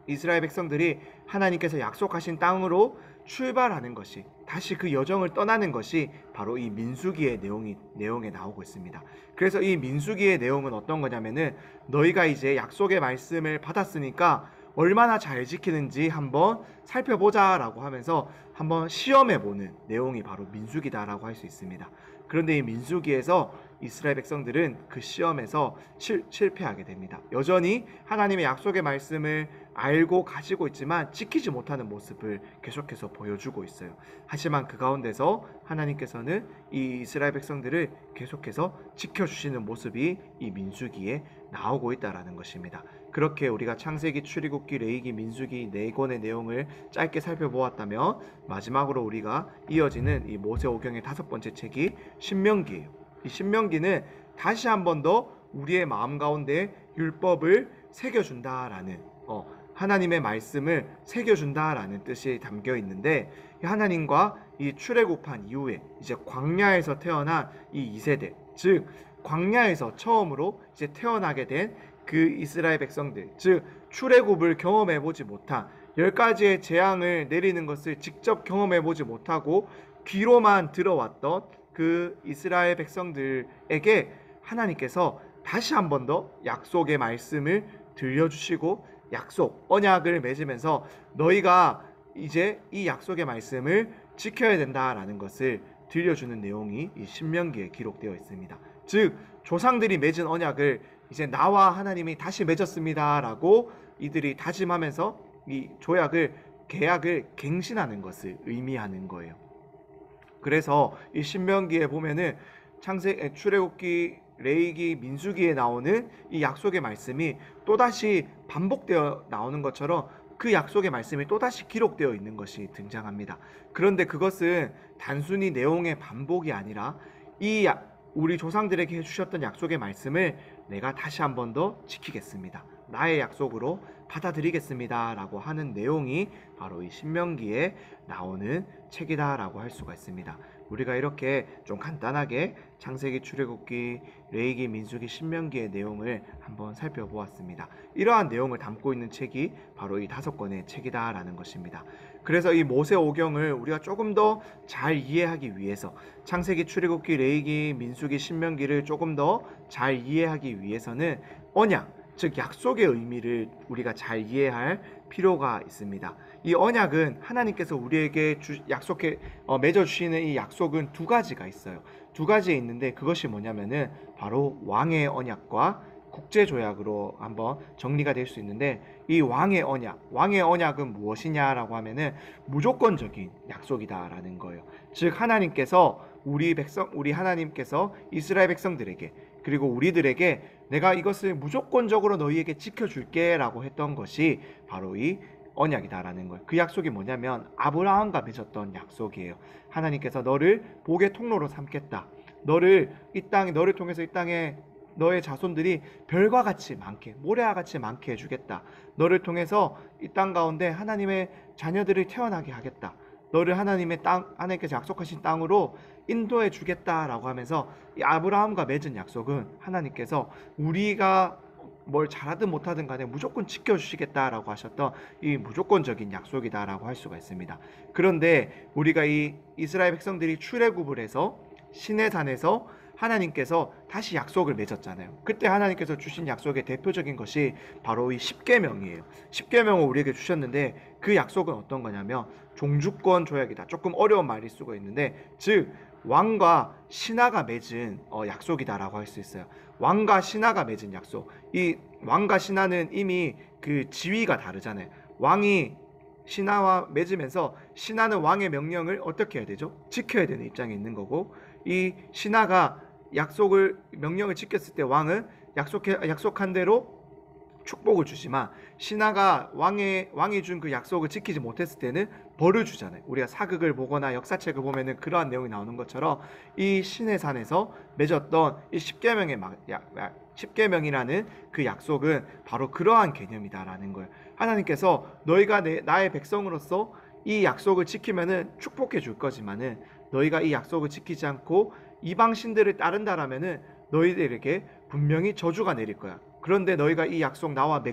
이스라엘 백성들이 하나님께서 약속하신 땅으로 출발하는 것이, 다시 그 여정을 떠나는 것이 바로 이 민수기의 내용에 나오고 있습니다. 그래서 이 민수기의 내용은 어떤 거냐면은 너희가 이제 약속의 말씀을 받았으니까 얼마나 잘 지키는지 한번 살펴보자라고 하면서 한번 시험해보는 내용이 바로 민수기다라고 할 수 있습니다. 그런데 이 민수기에서 이스라엘 백성들은 그 시험에서 실패하게 됩니다. 여전히 하나님의 약속의 말씀을 알고 가지고 있지만 지키지 못하는 모습을 계속해서 보여주고 있어요. 하지만 그 가운데서 하나님께서는 이 이스라엘 백성들을 계속해서 지켜주시는 모습이 이 민수기에 나오고 있다라는 것입니다. 그렇게 우리가 창세기, 출애굽기, 레위기, 민수기 4권의 내용을 짧게 살펴보았다면 마지막으로 우리가 이어지는 이 모세오경의 5번째 책이 신명기예요. 이 신명기는 다시 한 번 더 우리의 마음 가운데 율법을 새겨준다라는 하나님의 말씀을 새겨준다라는 뜻이 담겨 있는데, 하나님과 이 출애굽한 이후에 이제 광야에서 태어난 이 2세대, 즉 광야에서 처음으로 이제 태어나게 된 그 이스라엘 백성들, 즉 출애굽을 경험해 보지 못한 10가지의 재앙을 내리는 것을 직접 경험해 보지 못하고 귀로만 들어왔던 그 이스라엘 백성들에게 하나님께서 다시 한 번 더 약속의 말씀을 들려주시고 약속, 언약을 맺으면서 너희가 이제 이 약속의 말씀을 지켜야 된다라는 것을 들려주는 내용이 이 신명기에 기록되어 있습니다. 즉 조상들이 맺은 언약을 이제 나와 하나님이 다시 맺었습니다라고 이들이 다짐하면서 이 계약을 갱신하는 것을 의미하는 거예요. 그래서 이 신명기에 보면은 출애굽기, 레위기, 민수기에 나오는 이 약속의 말씀이 또다시 반복되어 나오는 것처럼 그 약속의 말씀이 또다시 기록되어 있는 것이 등장합니다. 그런데 그것은 단순히 내용의 반복이 아니라 우리 조상들에게 해주셨던 약속의 말씀을 내가 다시 한 번 더 지키겠습니다, 나의 약속으로 받아들이겠습니다 라고 하는 내용이 바로 이 신명기에 나오는 책이다라고 할 수가 있습니다. 우리가 이렇게 좀 간단하게 창세기, 출애굽기, 레위기, 민수기, 신명기의 내용을 한번 살펴보았습니다. 이러한 내용을 담고 있는 책이 바로 이 5권의 책이다라는 것입니다. 그래서 이 모세오경을 우리가 조금 더 잘 이해하기 위해서 창세기, 출애굽기, 레위기, 민수기, 신명기를 조금 더 잘 이해하기 위해서는 언약, 즉 약속의 의미를 우리가 잘 이해할 필요가 있습니다. 이 언약은 하나님께서 우리에게 맺어주시는 이 약속은 2가지가 있어요. 2가지 있는데 그것이 뭐냐면은 바로 왕의 언약과 국제조약으로 한번 정리가 될 수 있는데, 이 왕의 언약은 무엇이냐라고 하면은 무조건적인 약속이다라는 거예요. 즉 하나님께서 우리 하나님께서 이스라엘 백성들에게 그리고 우리들에게 내가 이것을 무조건적으로 너희에게 지켜줄게 라고 했던 것이 바로 이 언약이다라는 거예요. 그 약속이 뭐냐면 아브라함과 맺었던 약속이에요. 하나님께서 너를 복의 통로로 삼겠다, 너를 통해서 이 땅에 너의 자손들이 별과 같이 많게, 모래와 같이 많게 해주겠다, 너를 통해서 이 땅 가운데 하나님의 자녀들을 태어나게 하겠다, 너를 하나님께서 약속하신 땅으로 인도해 주겠다라고 하면서 이 아브라함과 맺은 약속은 하나님께서 우리가 뭘 잘하든 못하든 간에 무조건 지켜주시겠다라고 하셨던 이 무조건적인 약속이다라고 할 수가 있습니다. 그런데 우리가 이 이스라엘 백성들이 출애굽을 해서 시내산에서 하나님께서 다시 약속을 맺었잖아요. 그때 하나님께서 주신 약속의 대표적인 것이 바로 이 십계명이에요. 십계명을 우리에게 주셨는데 그 약속은 어떤 거냐면 종주권 조약이다. 조금 어려운 말일 수가 있는데, 즉 왕과 신하가 맺은 약속이다라고 할 수 있어요. 왕과 신하가 맺은 약속. 이 왕과 신하는 이미 그 지위가 다르잖아요. 왕이 신하와 맺으면서 신하는 왕의 명령을 어떻게 해야 되죠? 지켜야 되는 입장에 있는 거고, 이 신하가 명령을 지켰을 때 왕은 약속한 대로 축복을 주지만 신하가 왕이 준 그 약속을 지키지 못했을 때는 벌을 주잖아요. 우리가 사극을 보거나 역사책을 보면은 그러한 내용이 나오는 것처럼 이 시내산에서 맺었던 이 십계명이라는 그 약속은 바로 그러한 개념이다라는 거예요. 하나님께서 너희가 나의 백성으로서 이 약속을 지키면은 축복해 줄 거지만은 너희가 이 약속을 지키지 않고 이방 신들을 따른다라면은 너희들에게 분명히 저주가 내릴 거야. 그런데 너희가 이 약속 나와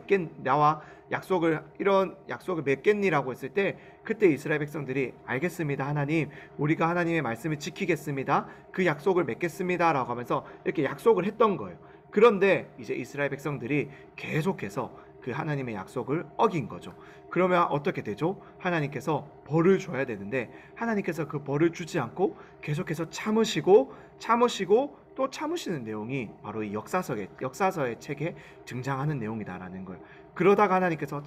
이런 약속을 맺겠니라고 했을 때, 그때 이스라엘 백성들이 알겠습니다 하나님, 우리가 하나님의 말씀을 지키겠습니다, 그 약속을 맺겠습니다라고 하면서 이렇게 약속을 했던 거예요. 그런데 이제 이스라엘 백성들이 계속해서 그 하나님의 약속을 어긴 거죠. 그러면 어떻게 되죠? 하나님께서 벌을 줘야 되는데 하나님께서 그 벌을 주지 않고 계속해서 참으시고 또 참으시는 내용이 바로 이 역사서의 책에 등장하는 내용이다라는 걸. 그러다가 하나님께서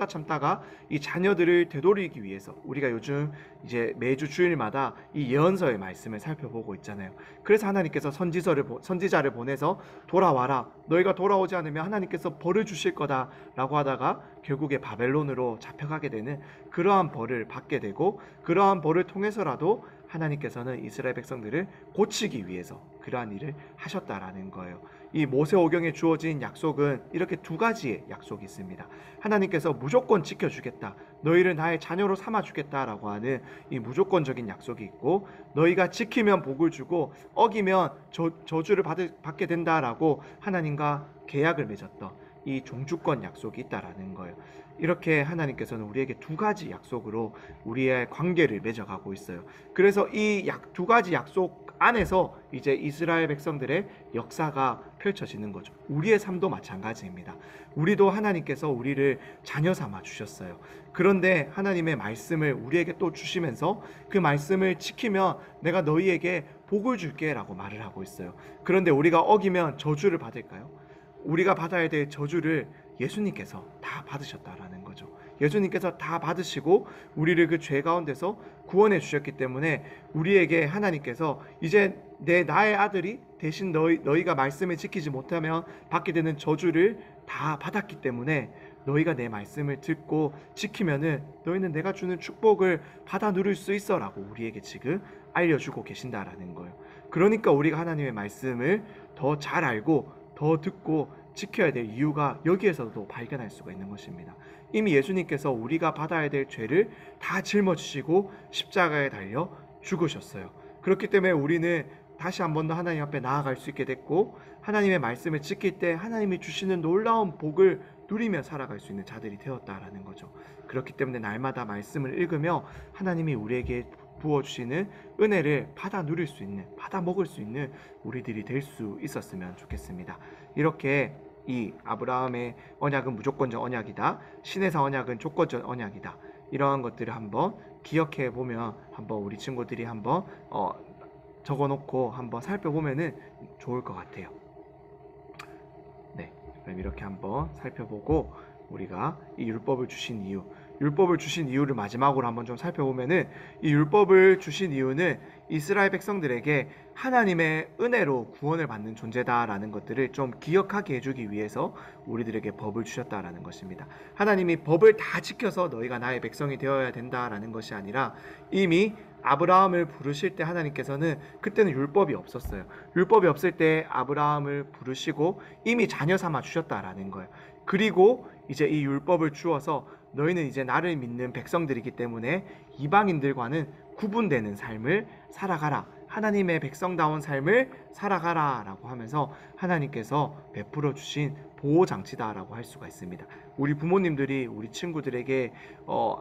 참다가 이 자녀들을 되돌리기 위해서, 우리가 요즘 이제 매주 주일마다 이 예언서의 말씀을 살펴보고 있잖아요. 그래서 하나님께서 선지자를 보내서 돌아와라, 너희가 돌아오지 않으면 하나님께서 벌을 주실 거다라고 하다가 결국에 바벨론으로 잡혀가게 되는 그러한 벌을 받게 되고, 그러한 벌을 통해서라도 하나님께서는 이스라엘 백성들을 고치기 위해서 그러한 일을 하셨다라는 거예요. 이 모세오경에 주어진 약속은 이렇게 두 가지의 약속이 있습니다. 하나님께서 무조건 지켜주겠다, 너희를 나의 자녀로 삼아주겠다라고 하는 이 무조건적인 약속이 있고, 너희가 지키면 복을 주고 어기면 저주를 받게 된다라고 하나님과 계약을 맺었던 이 종주권 약속이 있다라는 거예요. 이렇게 하나님께서는 우리에게 두 가지 약속으로 우리의 관계를 맺어가고 있어요. 그래서 이 두 가지 약속 안에서 이제 이스라엘 백성들의 역사가 펼쳐지는 거죠. 우리의 삶도 마찬가지입니다. 우리도 하나님께서 우리를 자녀 삼아 주셨어요. 그런데 하나님의 말씀을 우리에게 또 주시면서 그 말씀을 지키면 내가 너희에게 복을 줄게 라고 말을 하고 있어요. 그런데 우리가 어기면 저주를 받을까요? 우리가 받아야 될 저주를 예수님께서 다 받으셨다라는 거죠. 예수님께서 다 받으시고 우리를 그 죄 가운데서 구원해 주셨기 때문에 우리에게 하나님께서 이제 나의 아들이 대신 너희가 말씀을 지키지 못하면 받게 되는 저주를 다 받았기 때문에 너희가 내 말씀을 듣고 지키면은 너희는 내가 주는 축복을 받아 누릴 수 있어라고 우리에게 지금 알려주고 계신다라는 거예요. 그러니까 우리가 하나님의 말씀을 더 잘 알고 더 듣고 지켜야 될 이유가 여기에서도 발견할 수가 있는 것입니다. 이미 예수님께서 우리가 받아야 될 죄를 다 짊어지시고 십자가에 달려 죽으셨어요. 그렇기 때문에 우리는 다시 한 번 더 하나님 앞에 나아갈 수 있게 됐고, 하나님의 말씀을 지킬 때 하나님이 주시는 놀라운 복을 누리며 살아갈 수 있는 자들이 되었다라는 거죠. 그렇기 때문에 날마다 말씀을 읽으며 하나님이 우리에게 부어주시는 은혜를 받아 누릴 수 있는, 받아 먹을 수 있는 우리들이 될 수 있었으면 좋겠습니다. 이렇게 이 아브라함의 언약은 무조건적 언약이다, 신에서 언약은 조건적 언약이다, 이러한 것들을 한번 기억해 보면, 한번 우리 친구들이 한번 적어놓고 한번 살펴보면은 좋을 것 같아요. 네, 그럼 이렇게 한번 살펴보고 우리가 이 율법을 주신 이유를 마지막으로 한번 좀 살펴보면은, 이 율법을 주신 이유는 이스라엘 백성들에게 하나님의 은혜로 구원을 받는 존재다라는 것들을 좀 기억하게 해주기 위해서 우리들에게 법을 주셨다라는 것입니다. 하나님이 법을 다 지켜서 너희가 나의 백성이 되어야 된다라는 것이 아니라, 이미 아브라함을 부르실 때 하나님께서는, 그때는 율법이 없었어요. 율법이 없을 때 아브라함을 부르시고 이미 자녀 삼아 주셨다라는 거예요. 그리고 이제 이 율법을 주어서 너희는 이제 나를 믿는 백성들이기 때문에 이방인들과는 구분되는 삶을 살아가라, 하나님의 백성다운 삶을 살아가라 라고 하면서 하나님께서 베풀어 주신 보호장치다라고 할 수가 있습니다. 우리 부모님들이 우리 친구들에게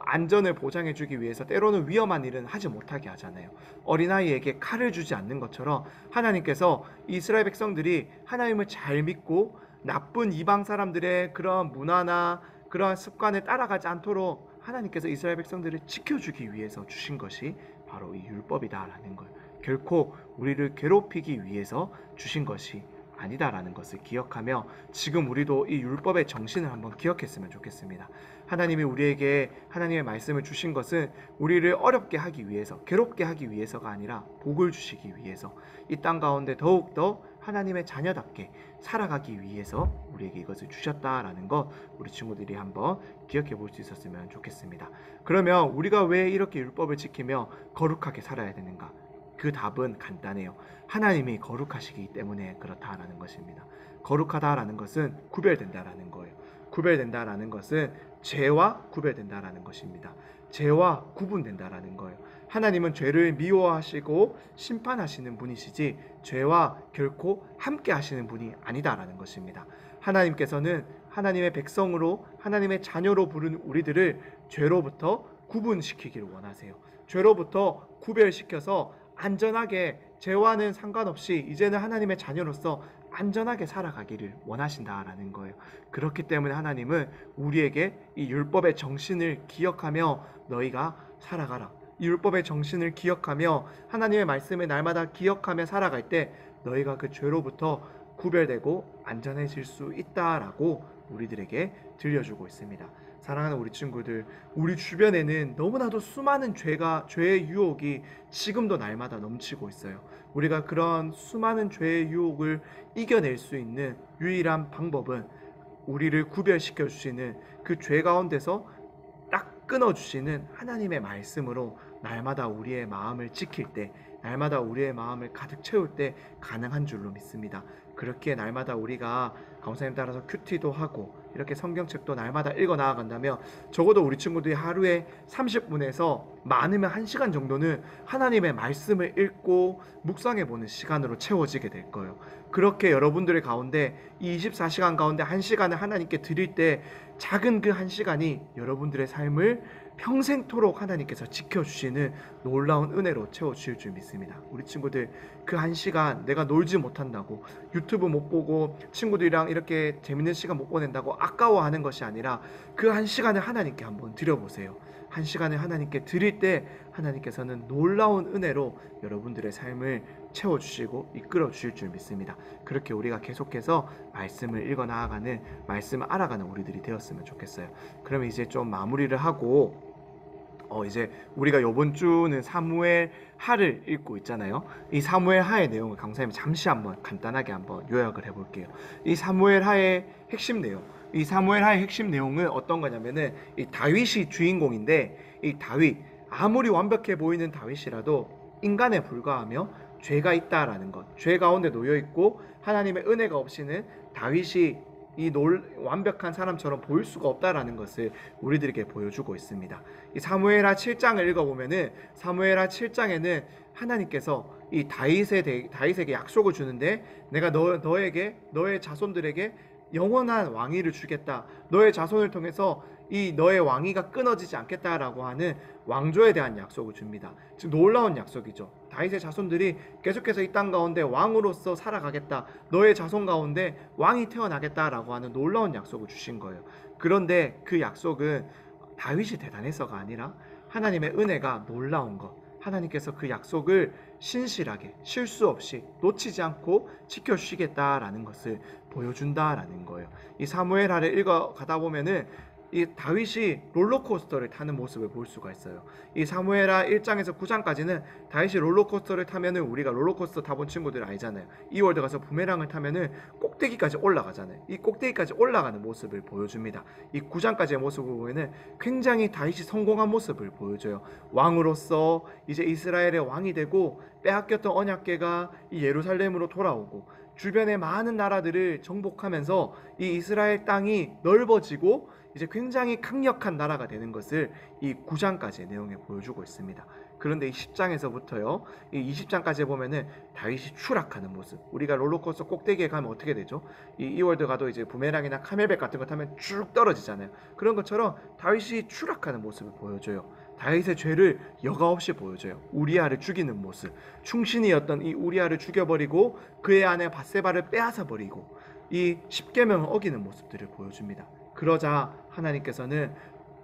안전을 보장해 주기 위해서 때로는 위험한 일은 하지 못하게 하잖아요. 어린아이에게 칼을 주지 않는 것처럼 하나님께서 이스라엘 백성들이 하나님을 잘 믿고 나쁜 이방 사람들의 그런 문화나 그러한 습관을 따라가지 않도록 하나님께서 이스라엘 백성들을 지켜주기 위해서 주신 것이 바로 이 율법이다라는 걸, 결코 우리를 괴롭히기 위해서 주신 것이 아니다라는 것을 기억하며, 지금 우리도 이 율법의 정신을 한번 기억했으면 좋겠습니다. 하나님이 우리에게 하나님의 말씀을 주신 것은 우리를 어렵게 하기 위해서, 괴롭게 하기 위해서가 아니라 복을 주시기 위해서, 이 땅 가운데 더욱더 하나님의 자녀답게 살아가기 위해서 우리에게 이것을 주셨다라는 것, 우리 친구들이 한번 기억해 볼 수 있었으면 좋겠습니다. 그러면 우리가 왜 이렇게 율법을 지키며 거룩하게 살아야 되는가? 그 답은 간단해요. 하나님이 거룩하시기 때문에 그렇다라는 것입니다. 거룩하다라는 것은 구별된다라는 거예요. 구별된다라는 것은 죄와 구별된다라는 것입니다. 죄와 구분된다라는 거예요. 하나님은 죄를 미워하시고 심판하시는 분이시지 죄와 결코 함께 하시는 분이 아니다라는 것입니다. 하나님께서는 하나님의 백성으로 하나님의 자녀로 부른 우리들을 죄로부터 구분시키기를 원하세요. 죄로부터 구별시켜서 안전하게 죄와는 상관없이 이제는 하나님의 자녀로서 안전하게 살아가기를 원하신다라는 거예요. 그렇기 때문에 하나님은 우리에게 이 율법의 정신을 기억하며 너희가 살아가라. 이 율법의 정신을 기억하며 하나님의 말씀을 날마다 기억하며 살아갈 때 너희가 그 죄로부터 구별되고 안전해질 수 있다라고 우리들에게 들려주고 있습니다. 사랑하는 우리 친구들, 우리 주변에는 너무나도 수많은 죄의 유혹이 지금도 날마다 넘치고 있어요. 우리가 그런 수많은 죄의 유혹을 이겨낼 수 있는 유일한 방법은 우리를 구별시켜 주시는 그 죄 가운데서 딱 끊어주시는 하나님의 말씀으로 날마다 우리의 마음을 지킬 때, 날마다 우리의 마음을 가득 채울 때 가능한 줄로 믿습니다. 그렇기에 날마다 우리가 강사님 따라서 큐티도 하고 이렇게 성경책도 날마다 읽어 나아간다면 적어도 우리 친구들이 하루에 30분에서 많으면 1시간 정도는 하나님의 말씀을 읽고 묵상해 보는 시간으로 채워지게 될 거예요. 그렇게 여러분들의 가운데 이 24시간 가운데 1시간을 하나님께 드릴 때 작은 그 1시간이 여러분들의 삶을 평생토록 하나님께서 지켜주시는 놀라운 은혜로 채워주실 줄 믿습니다. 우리 친구들, 그 1시간 내가 놀지 못한다고, 유튜브 못 보고 친구들이랑 이렇게 재밌는 시간 못 보낸다고 아까워하는 것이 아니라 그 1시간을 하나님께 한번 드려보세요. 1시간을 하나님께 드릴 때 하나님께서는 놀라운 은혜로 여러분들의 삶을 채워주시고 이끌어주실 줄 믿습니다. 그렇게 우리가 계속해서 말씀을 읽어 나아가는, 말씀을 알아가는 우리들이 되었으면 좋겠어요. 그러면 이제 좀 마무리를 하고 이제 우리가 이번 주는 사무엘 하를 읽고 있잖아요. 이 사무엘 하의 내용을 강사님이 잠시 한번 간단하게 한번 요약을 해볼게요. 이 사무엘 하의 핵심 내용, 이 사무엘 하의 핵심 내용은 어떤 거냐면은 이 다윗이 주인공인데, 이 다윗, 아무리 완벽해 보이는 다윗이라도 인간에 불과하며 죄가 있다라는 것, 죄 가운데 놓여 있고 하나님의 은혜가 없이는 다윗이 완벽한 사람처럼 보일 수가 없다라는 것을 우리들에게 보여주고 있습니다. 이 사무엘하 7장을 읽어보면은 사무엘하 7장에는 하나님께서 이 다윗에게 약속을 주는데, 내가 너의 자손들에게 영원한 왕위를 주겠다. 너의 자손을 통해서 이 너의 왕위가 끊어지지 않겠다라고 하는 왕조에 대한 약속을 줍니다. 지금 놀라운 약속이죠. 다윗의 자손들이 계속해서 이 땅 가운데 왕으로서 살아가겠다. 너의 자손 가운데 왕이 태어나겠다라고 하는 놀라운 약속을 주신 거예요. 그런데 그 약속은 다윗이 대단해서가 아니라 하나님의 은혜가 놀라운 것, 하나님께서 그 약속을 신실하게 실수 없이 놓치지 않고 지켜주시겠다라는 것을 보여준다라는 거예요. 이 사무엘하를 읽어가다 보면은 이 다윗이 롤러코스터를 타는 모습을 볼 수가 있어요. 이 사무엘하 1장에서 9장까지는 다윗이 롤러코스터를 타면은, 우리가 롤러코스터 타본 친구들 알잖아요. 이월드 가서 부메랑을 타면은 꼭대기까지 올라가잖아요. 이 꼭대기까지 올라가는 모습을 보여줍니다. 이 9장까지의 모습을 보면은 굉장히 다윗이 성공한 모습을 보여줘요. 왕으로서 이제 이스라엘의 왕이 되고 빼앗겼던 언약궤가 이 예루살렘으로 돌아오고 주변의 많은 나라들을 정복하면서 이 이스라엘 땅이 넓어지고 이제 굉장히 강력한 나라가 되는 것을 이 9장까지의 내용에 보여주고 있습니다. 그런데 이 10장에서부터요, 이 20장까지 보면은 다윗이 추락하는 모습. 우리가 롤러코스터 꼭대기에 가면 어떻게 되죠? 이 이월드 가도 이제 부메랑이나 카멜백 같은 거 타면 쭉 떨어지잖아요. 그런 것처럼 다윗이 추락하는 모습을 보여줘요. 다윗의 죄를 여과 없이 보여줘요. 우리아를 죽이는 모습, 충신이었던 이 우리아를 죽여버리고 그의 아내 밧세바를 빼앗아 버리고 이 십계명을 어기는 모습들을 보여줍니다. 그러자 하나님께서는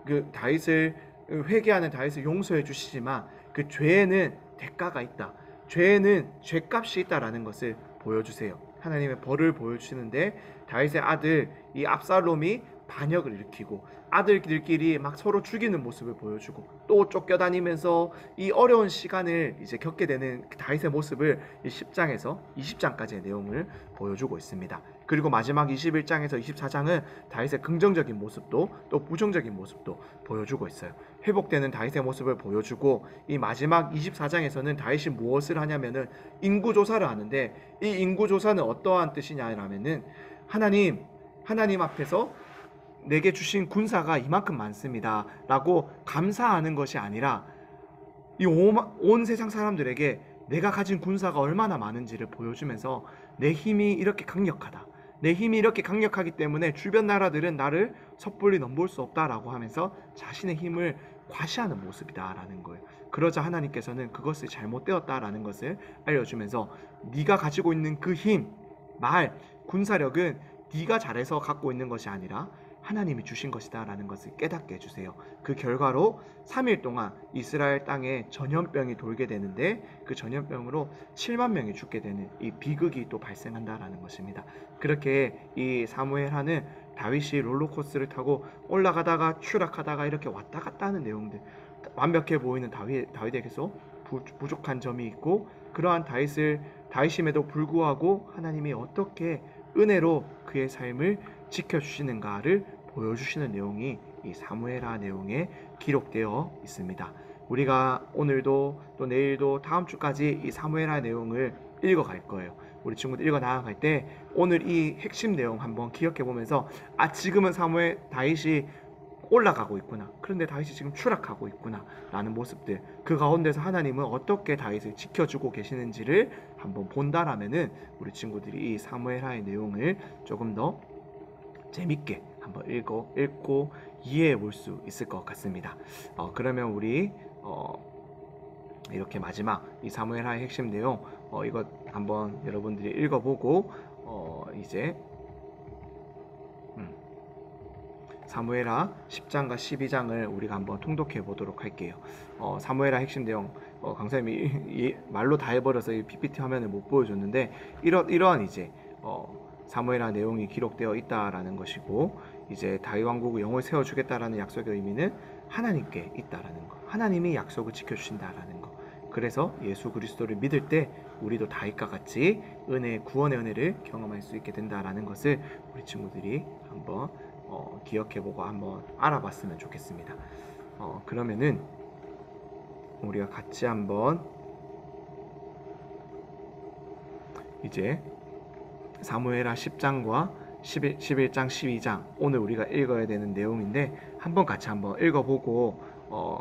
그 다윗을, 회개하는 다윗을 용서해 주시지만 그 죄에는 대가가 있다, 죄에는 죄값이 있다라는 것을 보여주세요. 하나님의 벌을 보여주시는데, 다윗의 아들 이 압살롬이 반역을 일으키고 아들들끼리 막 서로 죽이는 모습을 보여주고 또 쫓겨다니면서 이 어려운 시간을 이제 겪게 되는 다윗의 모습을 이 10장에서 20장까지의 내용을 보여주고 있습니다. 그리고 마지막 21장에서 24장은 다윗의 긍정적인 모습도 또 부정적인 모습도 보여주고 있어요. 회복되는 다윗의 모습을 보여주고, 이 마지막 24장에서는 다윗이 무엇을 하냐면은 인구조사를 하는데, 이 인구조사는 어떠한 뜻이냐면은 하나님 앞에서 내게 주신 군사가 이만큼 많습니다 라고 감사하는 것이 아니라 이 온 세상 사람들에게 내가 가진 군사가 얼마나 많은지를 보여주면서 내 힘이 이렇게 강력하다, 내 힘이 이렇게 강력하기 때문에 주변 나라들은 나를 섣불리 넘볼 수 없다라고 하면서 자신의 힘을 과시하는 모습이다라는 거예요. 그러자 하나님께서는 그것이 잘못되었다라는 것을 알려주면서 네가 가지고 있는 그 힘, 군사력은 네가 잘해서 갖고 있는 것이 아니라 하나님이 주신 것이다 라는 것을 깨닫게 해주세요. 그 결과로 3일 동안 이스라엘 땅에 전염병이 돌게 되는데 그 전염병으로 7만 명이 죽게 되는 이 비극이 또 발생한다라는 것입니다. 그렇게 이 사무엘하는 다윗이 롤러코스터를 타고 올라가다가 추락하다가 이렇게 왔다 갔다 하는 내용들, 완벽해 보이는 다윗에게서 부족한 점이 있고, 그러한 다윗임에도 불구하고 하나님이 어떻게 은혜로 그의 삶을 지켜주시는가를 보여주시는 내용이 이 사무엘하 내용에 기록되어 있습니다. 우리가 오늘도 또 내일도 다음 주까지 이 사무엘하 내용을 읽어갈 거예요. 우리 친구들 읽어 나아갈 때 오늘 이 핵심 내용 한번 기억해 보면서 지금은 다윗이 올라가고 있구나, 그런데 다윗이 지금 추락하고 있구나 라는 모습들, 그 가운데서 하나님은 어떻게 다윗을 지켜주고 계시는지를 한번 본다라면은 우리 친구들이 이 사무엘하의 내용을 조금 더 재밌게 한번 읽고 이해해 볼 수 있을 것 같습니다. 그러면 우리 이렇게 마지막 이 사무엘하의 핵심 내용 이거 한번 여러분들이 읽어보고 이제 사무엘하 10장과 12장을 우리가 한번 통독해 보도록 할게요. 사무엘하 핵심 내용 강사님이 말로 다 해버려서 이 PPT 화면을 못 보여줬는데 이러한 이제 사무엘하 내용이 기록되어 있다라는 것이고, 이제 다윗 왕국의 영을 세워주겠다라는 약속의 의미는 하나님께 있다라는 것, 하나님이 약속을 지켜주신다라는 것. 그래서 예수 그리스도를 믿을 때 우리도 다윗과 같이 구원의 은혜를 경험할 수 있게 된다라는 것을 우리 친구들이 한번 기억해보고 한번 알아봤으면 좋겠습니다. 그러면은 우리가 같이 한번 이제 사무엘하 10장과 11장, 12장 오늘 우리가 읽어야 되는 내용인데 한번 같이 한번 읽어보고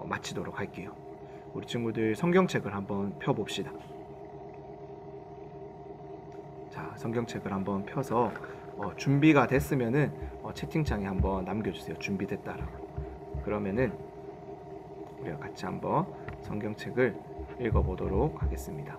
마치도록 할게요. 우리 친구들 성경책을 한번 펴봅시다. 자, 성경책을 한번 펴서 준비가 됐으면은 채팅창에 한번 남겨주세요. 준비됐다라고. 그러면은 우리가 같이 한번 성경책을 읽어보도록 하겠습니다.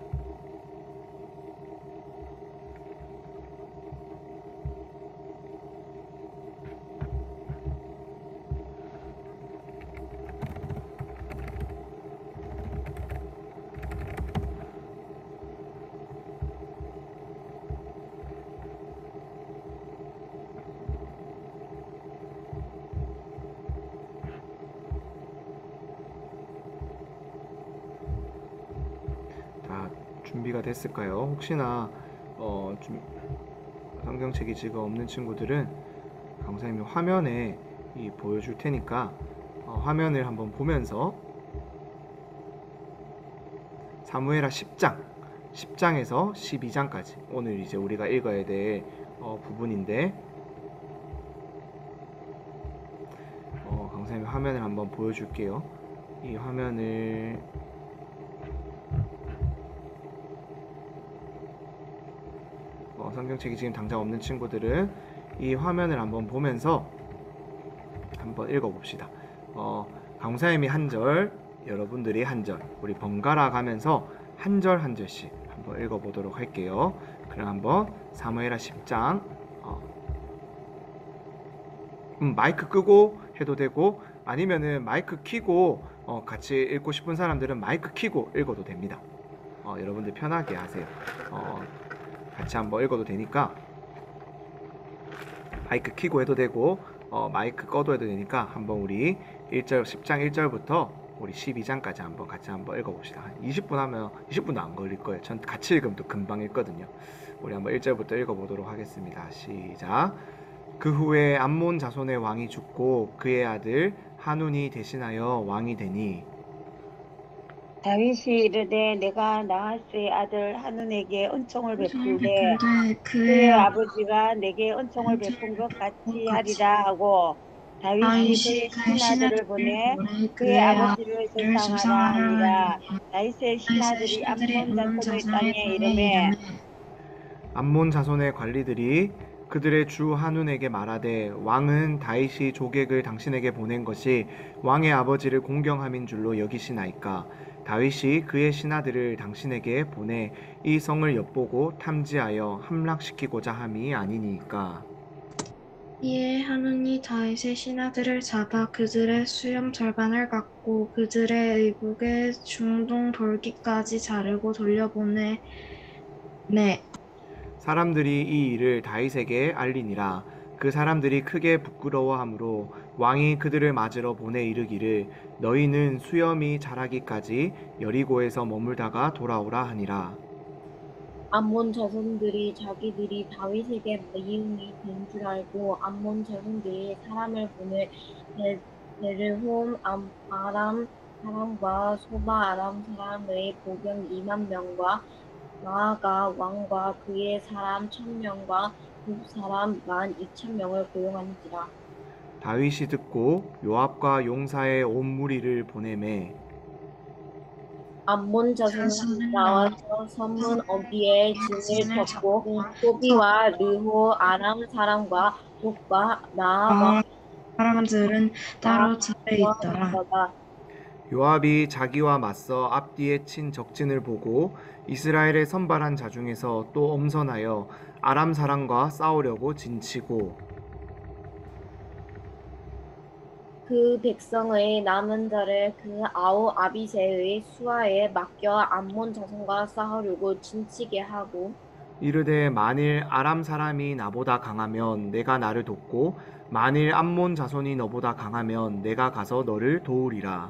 다 준비가 됐을까요? 혹시나 성경책이 지금 없는 친구들은 강사님이 화면에 보여줄 테니까 화면을 한번 보면서 사무엘하 10장에서 12장까지 오늘 이제 우리가 읽어야 될 부분인데 강사님이 화면을 한번 보여줄게요. 이 화면을 성경책이 지금 당장 없는 친구들은 이 화면을 한번 보면서 한번 읽어봅시다. 강사님이 한 절, 여러분들이 한 절, 우리 번갈아 가면서 한 절 한 절씩 한번 읽어보도록 할게요. 그럼 한번 사무엘하 10장 마이크 끄고 해도 되고 아니면은 마이크 켜고 같이 읽고 싶은 사람들은 마이크 켜고 읽어도 됩니다. 여러분들 편하게 하세요. 같이 한번 읽어도 되니까 마이크 켜고 해도 되고 마이크 꺼도 해도 되니까 한번 우리 10장 1절부터 우리 12장까지 한번 같이 한번 읽어봅시다. 20분 하면 20분도 안 걸릴 거예요. 전 같이 읽으면 또 금방 읽거든요. 우리 한번 1절부터 읽어보도록 하겠습니다. 시작. 그 후에 암몬 자손의 왕이 죽고 그의 아들 하눈이 대신하여 왕이 되니 다윗이 이르되 내가 나하스의 아들 하눈에게 은총을 베풀되 베풀되 그의 아버지가 내게 은총을 베푼 것 같이 하리라 하고 다윗이 그의 신하들을 보내 그의 아버지를 조상하라 하니라. 다윗의 신하들이 암몬 자손의 땅에 이르매 암몬 자손의 관리들이 그들의 주 한운에게 말하되 왕은 다윗이 조객을 당신에게 보낸 것이 왕의 아버지를 공경함인 줄로 여기시나이까. 다윗이 그의 신하들을 당신에게 보내 이 성을 엿보고 탐지하여 함락시키고자 함이 아니니까. 이에 한운이 다윗의 신하들을 잡아 그들의 수염 절반을 갖고 그들의 의복의 중동 돌기까지 자르고 돌려보내 사람들이 이 일을 다윗에게 알리니라. 그 사람들이 크게 부끄러워하므로 왕이 그들을 맞으러 보내 이르기를 너희는 수염이 자라기까지 여리고에서 머물다가 돌아오라 하니라. 암몬 자손들이 자기들이 다윗에게 미움이 된 줄 알고 암몬 자손들이 사람을 보내 베르홈 아람 사람과 소바 아람 사람의 보병 2만 명과 마아가 왕과 그의 사람 1,000명과 굽 사람 12,000명을 고용한지라. 다윗이 듣고 요압과 용사의 온 무리를 보내매 암몬 자손은 자손은 나와서 서문 어귀에 진을 쳤고 소비와 르호 아람 사람과 굽과 나아와 사람들은 따로 절에 있더라. 요압이 자기와 맞서 앞뒤에 친 적진을 보고 이스라엘의 선발한 자 중에서 또 엄선하여 아람 사람과 싸우려고 진치고 그 백성의 남은 자를 그 아우 아비새의 수하에 맡겨 암몬 자손과 싸우려고 진치게 하고 이르되 만일 아람 사람이 나보다 강하면 내가 나를 돕고 만일 암몬 자손이 너보다 강하면 내가 가서 너를 도우리라.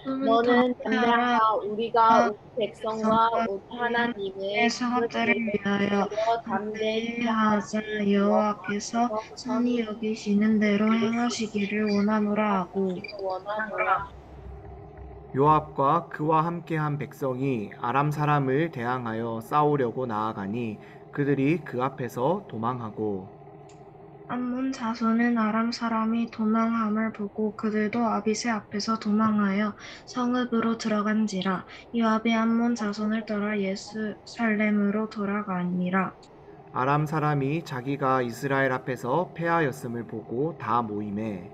너는 담대하라. 우리가 우리 백성과 우리 하나님의 수고들을 위하여 담대하자. 여호와께서 선히 여기시는 대로 행하시기를 원하노라 하고 원하노라. 요압과 그와 함께한 백성이 아람 사람을 대항하여 싸우려고 나아가니 그들이 그 앞에서 도망하고 암몬 자손은 아람 사람이 도망함을 보고 그들도 아비새 앞에서 도망하여 성읍으로 들어간지라. 요압이 암몬 자손을 따라 예루살렘으로 돌아가니라. 아람 사람이 자기가 이스라엘 앞에서 패하였음을 보고 다 모임에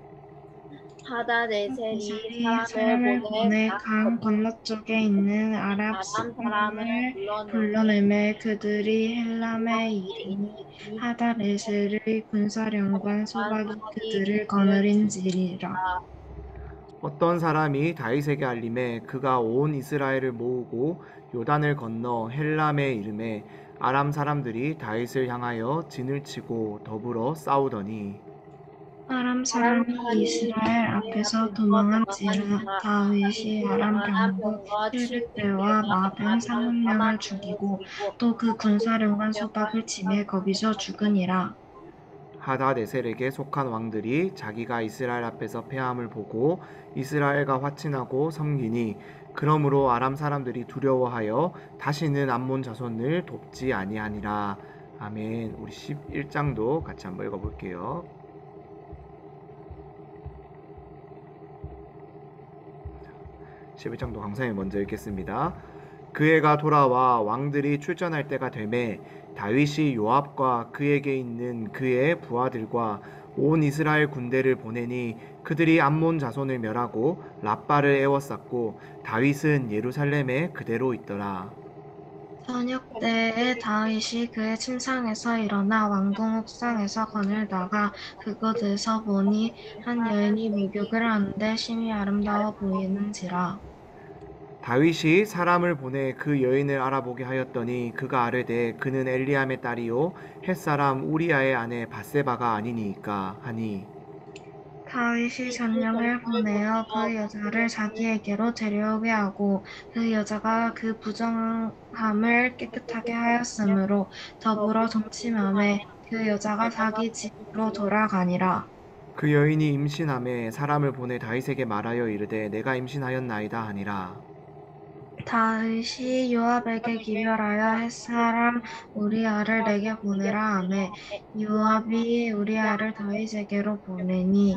하다네셀이 사람을 사람을 보내 강 건너쪽에 있는 아랍 사람을 불러내매 그들이 헬람에 이르니 하다네셀의 군사령관 소박이 그들을 거느린지리라. 어떤 사람이 다윗에게 알림해 그가 온 이스라엘을 모으고 요단을 건너 헬람에 이름에 아람 사람들이 다윗을 향하여 진을 치고 더불어 싸우더니 아람 사람이 이스라엘 앞에서 도망한지라. 다윗이 아람 병거 700대와 마병 30명을 죽이고 또 그 군사령관 소박을 치매 거기서 죽으니라. 하다네셀에게 속한 왕들이 자기가 이스라엘 앞에서 패함을 보고 이스라엘과 화친하고 섬기니 그러므로 아람 사람들이 두려워하여 다시는 암몬 자손을 돕지 아니하니라. 아멘. 우리 11장도 같이 한번 읽어볼게요. 11장도 강사님 먼저 읽겠습니다. 그 해가 돌아와 왕들이 출전할 때가 되매 다윗이 요압과 그에게 있는 그의 부하들과 온 이스라엘 군대를 보내니 그들이 암몬 자손을 멸하고 랍바를 에워쌌고 다윗은 예루살렘에 그대로 있더라. 저녁 때에 다윗이 그의 침상에서 일어나 왕궁 옥상에서 거닐다가 그곳에서 보니 한 여인이 목욕을 하는데 심히 아름다워 보이는지라. 다윗이 사람을 보내 그 여인을 알아보게 하였더니 그가 아뢰되 그는 엘리암의 딸이요 햇사람 우리아의 아내 바세바가 아니니까 하니 다윗이 전령을 보내어 그 여자를 자기에게로 데려오게 하고 그 여자가 그 부정함을 깨끗하게 하였으므로 더불어 동침하매 그 여자가 자기 집으로 돌아가니라. 그 여인이 임신함에 사람을 보내 다윗에게 말하여 이르되 내가 임신하였나이다 하니라. 다윗이 요압에게 기별하여 햇사람 우리아를 내게 보내라 하매 요압이 우리아를 다윗에게로 보내니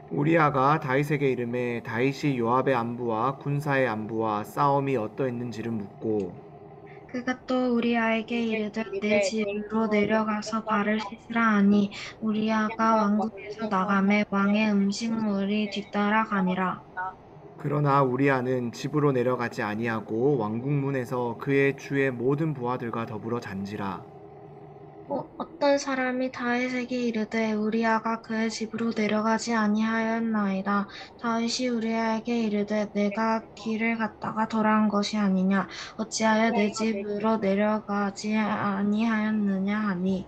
우리아가 다윗에게 이르매 다윗이 요압의 안부와 군사의 안부와 싸움이 어떠했는지를 묻고 그가 또 우리아에게 이르되 내 집으로 내려가서 발을 씻으라 하니 우리아가 왕궁에서 나가매 왕의 음식물이 뒤따라 가니라. 그러나 우리아는 집으로 내려가지 아니하고 왕궁문에서 그의 주의 모든 부하들과 더불어 잔지라. 어떤 사람이 다윗에게 이르되 우리아가 그의 집으로 내려가지 아니하였나이다. 다윗이 우리아에게 이르되 내가 길을 갔다가 돌아온 것이 아니냐. 어찌하여 내 집으로 내려가지 아니하였느냐 하니.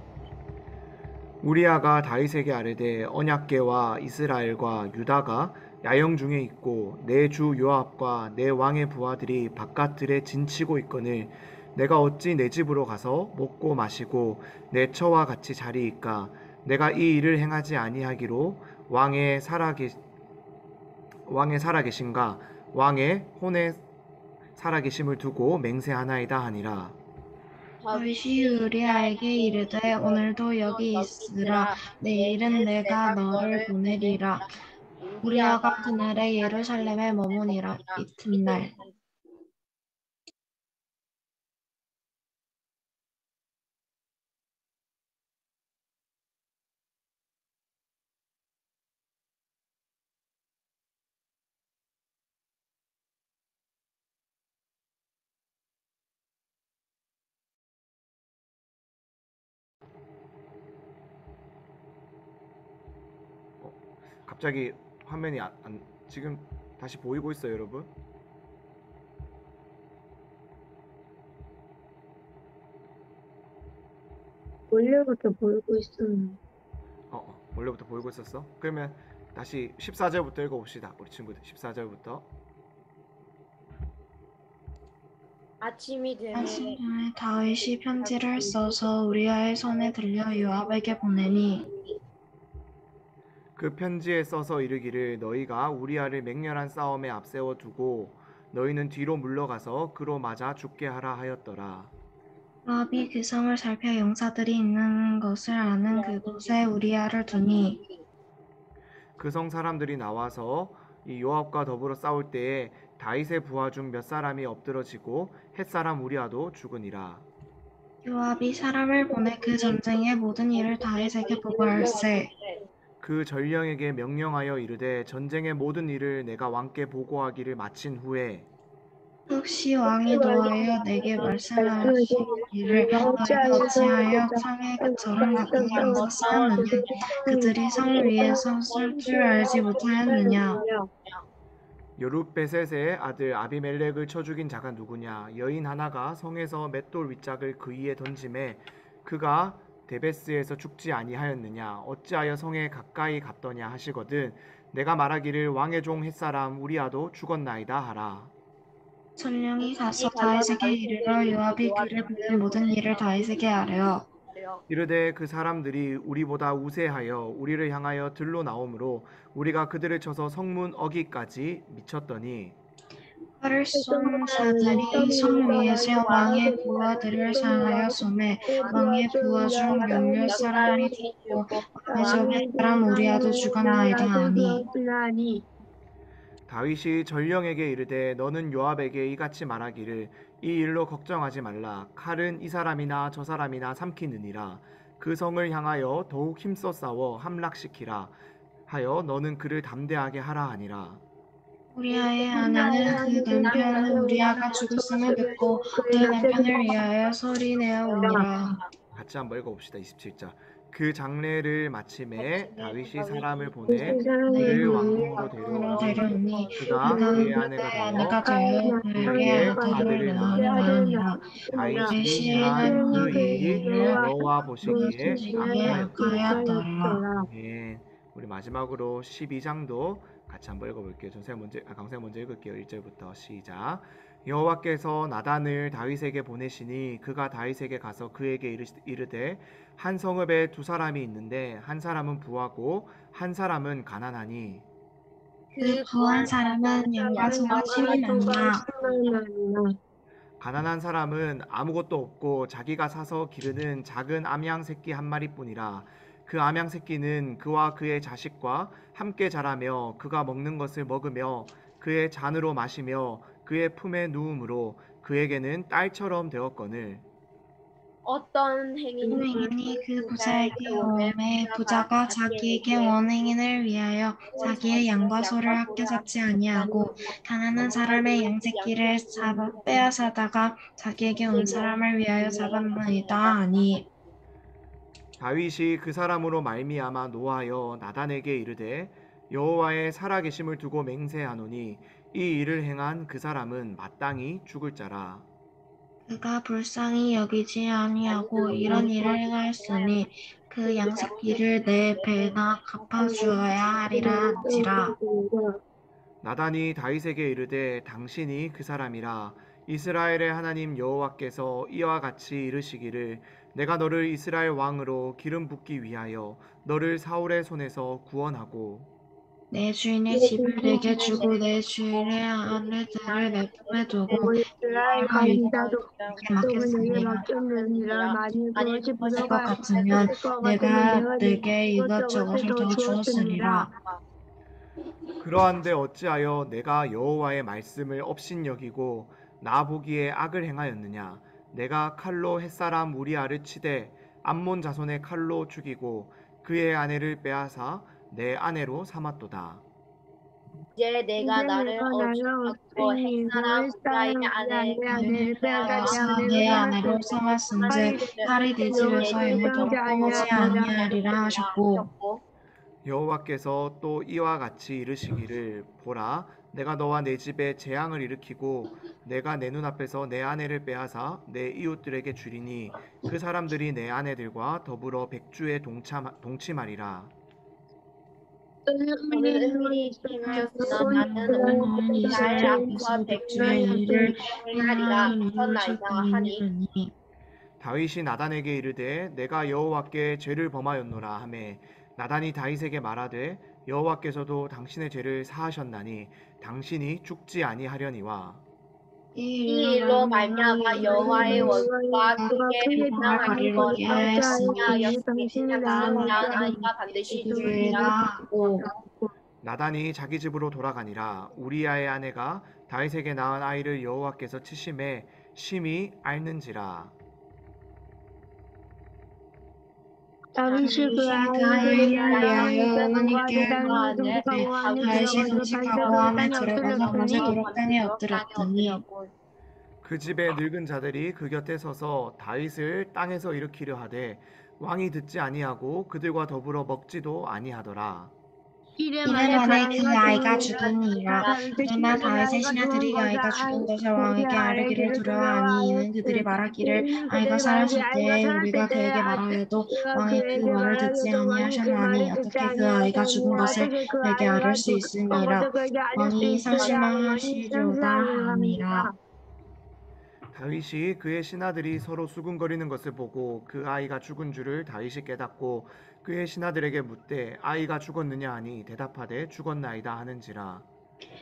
우리아가 다윗에게 아뢰되 언약궤와 이스라엘과 유다가 야영 중에 있고 내 주 요압과 내 왕의 부하들이 바깥들에 진치고 있거늘 내가 어찌 내 집으로 가서 먹고 마시고 내 처와 같이 자리이까 내가 이 일을 행하지 아니하기로 왕의 살아계신가 왕의 혼에 살아계심을 두고 맹세하나이다 하니라. 다윗이 우리아에게 이르되 오늘도 여기 있으라. 내일은 내가 너를 보내리라. 우리아가 그날에 예루살렘에 머무니라. 이튿날 갑자기 화면이 지금 다시 보이고 있어요, 여러분? 원래부터 보이고 있었는데. 원래부터 보이고 있었어? 그러면 다시 14절부터 읽어봅시다. 우리 친구들 14절부터. 아침이 되매 아침에 다윗이 편지를 써서 우리아의 손에 들려 요압에게 보내니 그 편지에 써서 이르기를 너희가 우리아를 맹렬한 싸움에 앞세워 두고 너희는 뒤로 물러가서 그로 맞아 죽게 하라 하였더라. 요압이 그 성을 살펴 용사들이 있는 것을 아는 그곳에 우리아를 두니 그 성 사람들이 나와서 이 요압과 더불어 싸울 때에 다윗의 부하 중 몇 사람이 엎드러지고 햇사람 우리아도 죽으니라. 요압이 사람을 보내 그 전쟁의 모든 일을 다윗에게 보고할세 그 전령에게 명령하여 이르되 전쟁의 모든 일을 내가 왕께 보고하기를 마친 후에 혹시 왕이 노하여 내게 말씀하시기를 너희가 어찌하여 성에 저런 가까이 와서 싸웠느냐 그들이 성 위에서 쏠 줄 알지 못하였느냐 여룻베셋의 아들 아비멜렉을 쳐 죽인 자가 누구냐 여인 하나가 성에서 맷돌 윗짝을 그 위에 던짐에 그가 데베스에서 죽지 아니하였느냐 어찌하여 성에 가까이 갔더냐 하시거든 내가 말하기를 왕의 종 햇사람 우리아도 죽었나이다 하라. 전령이 가서 다윗에게 이르러 요압이 그를 보낸 모든 일을 다윗에게 아뢰어 이르되 그 사람들이 우리보다 우세하여 우리를 향하여 들로 나오므로 우리가 그들을 쳐서 성문 어기까지 미쳤더니 활을 쏜 자들이 성 위에서 왕의 부하들을 향하여 쏘매 왕의 부하 중 몇몇 사람이 죽고 왕의 종 햇사람 우리아도 죽었나이다 하니 다윗이 전령에게 이르되 너는 요압에게 이같이 말하기를 이 일로 걱정하지 말라 칼은 이 사람이나 저 사람이나 삼키느니라 그 성을 향하여 더욱 힘써 싸워 함락시키라 하여 너는 그를 담대하게 하라 하니라. 우리아의 아내는 그 남편은 우리아가 죽었음을 듣고 그 남편을 위하여 소리내어 우니라. 같이 한번 읽어봅시다. 27절. 그 장례를 마침에 다윗이 사람을 보내 그를 왕궁으로 데려오니 그가 그의 아내가 되어 그에게 아들을 낳으니라. 다윗이 한 그 일이 여호와 보시기에 악하였더라. 우리 마지막으로 12장도 같이 한번 읽어볼게요. 강생 먼저 읽을게요. 1절부터 시작. 여호와께서 나단을 다윗에게 보내시니 그가 다윗에게 가서 그에게 이르되 한 성읍에 두 사람이 있는데 한 사람은 부하고 한 사람은 가난하니 그 구한 사람은 양과 소가 10이나 가난한 사람은 아무것도 없고 자기가 사서 기르는 작은 암양 새끼 한 마리뿐이라. 그 암양 새끼는 그와 그의 자식과 함께 자라며 그가 먹는 것을 먹으며 그의 잔으로 마시며 그의 품에 누움으로 그에게는 딸처럼 되었거늘. 어떤 행인이 원행인이 그 부자에게 오매 부자가 자기에게 원행인을 위하여 자기의 양과 소를 아껴 잡지 아니하고 가난한 사람의 양새끼를 빼앗아다가 자기에게 온 사람을 위하여 잡았나이다 하니 다윗이 그 사람으로 말미암아 노하여 나단에게 이르되 여호와의 살아계심을 두고 맹세하노니 이 일을 행한 그 사람은 마땅히 죽을 자라. 그가 불쌍히 여기지 아니하고 이런 일을 행하였으니 그 양새끼를 내 배나 갚아주어야 하리라 한지라. 나단이 다윗에게 이르되 당신이 그 사람이라. 이스라엘의 하나님 여호와께서 이와 같이 이르시기를 내가 너를 이스라엘 왕으로 기름 붓기 위하여 너를 사울의 손에서 구원하고 내 주인의 집을 내게 주고 내 주인의 아내들을 내 품에 두고 내가 유다족에게 맡겼으니라. 만일 그것이 것 같으면 내가 내게 이것저것을 이것저것을 더 주었으리라. 그러한데 어찌하여 내가 여호와의 말씀을 업신여기고 나 보기에 악을 행하였느냐. 내가 칼로 햇사람 우리아를 치되 암몬 자손의 칼로 죽이고 그의 아내를 빼앗아 내 아내로 삼았도다. 이제 내가 나를 어주하고 핵사람 우리아의 아내를 빼앗아 내 아내로 삼았은즉 팔이 내 집에서 영원토록 떠나지 아니하리라 하셨고 여호와께서 또 이와 같이 이르시기를 보라 내가 너와 내 집에 재앙을 일으키고 내가 내 눈앞에서 내 아내를 빼앗아 내 이웃들에게 주리니 그 사람들이 내 아내들과 더불어 백주에 동침하리라. 너는 은밀히 행하였으나 나는 이스라엘 앞과 백주의 일을 행하리라 하셨나이다 하니 다윗이 나단에게 이르되 내가 여호와께 죄를 범하였노라 하매 나단이 다윗에게 말하되 여호와께서도 당신의 죄를 사하셨나니 당신이 죽지 아니하려니와. 이 일로 말미암아 여호와의 원수가 크게 비방하는 것이 아니하였으니 당신은 아이가 반드시 죽으리라 하고 나단이 자기 집으로 돌아가니라. 우리아의 아내가 다윗에게 낳은 아이를 여호와께서 치심에 심히 앓는지라. 다윗이 그 아이를 위하여 하나님께 구하되 다윗이 금식하고 함에 들어가서 밤새도록 땅에 엎드렸더니 그 집의 늙은 자들이 그 곁에 서서 다윗을 땅에서 일으키려 하되 왕이 듣지 아니하고 그들과 더불어 먹지도 아니하더라. 이름 안에 그 아이가 죽으니라. 그러나 다윗의 신하들이 그 아이가 죽은 것을 왕에게 아뢰기를 두려워하니 이는 그들이 말하기를 아이가 살았을 때에 우리가 그에게 말하여도 왕이 그 말을 듣지 아니하셨나니 어떻게 그 아이가 죽은 것을 내게 아뢰 수 있음이라. 왕이 상실망하시리로다 함이라. 다윗이 그의 신하들이 서로 수군거리는 것을 보고 그 아이가 죽은 줄을 다윗이 깨닫고 그의 신하들에게 묻되 아이가 죽었느냐 하니 대답하되 죽었나이다 하는지라.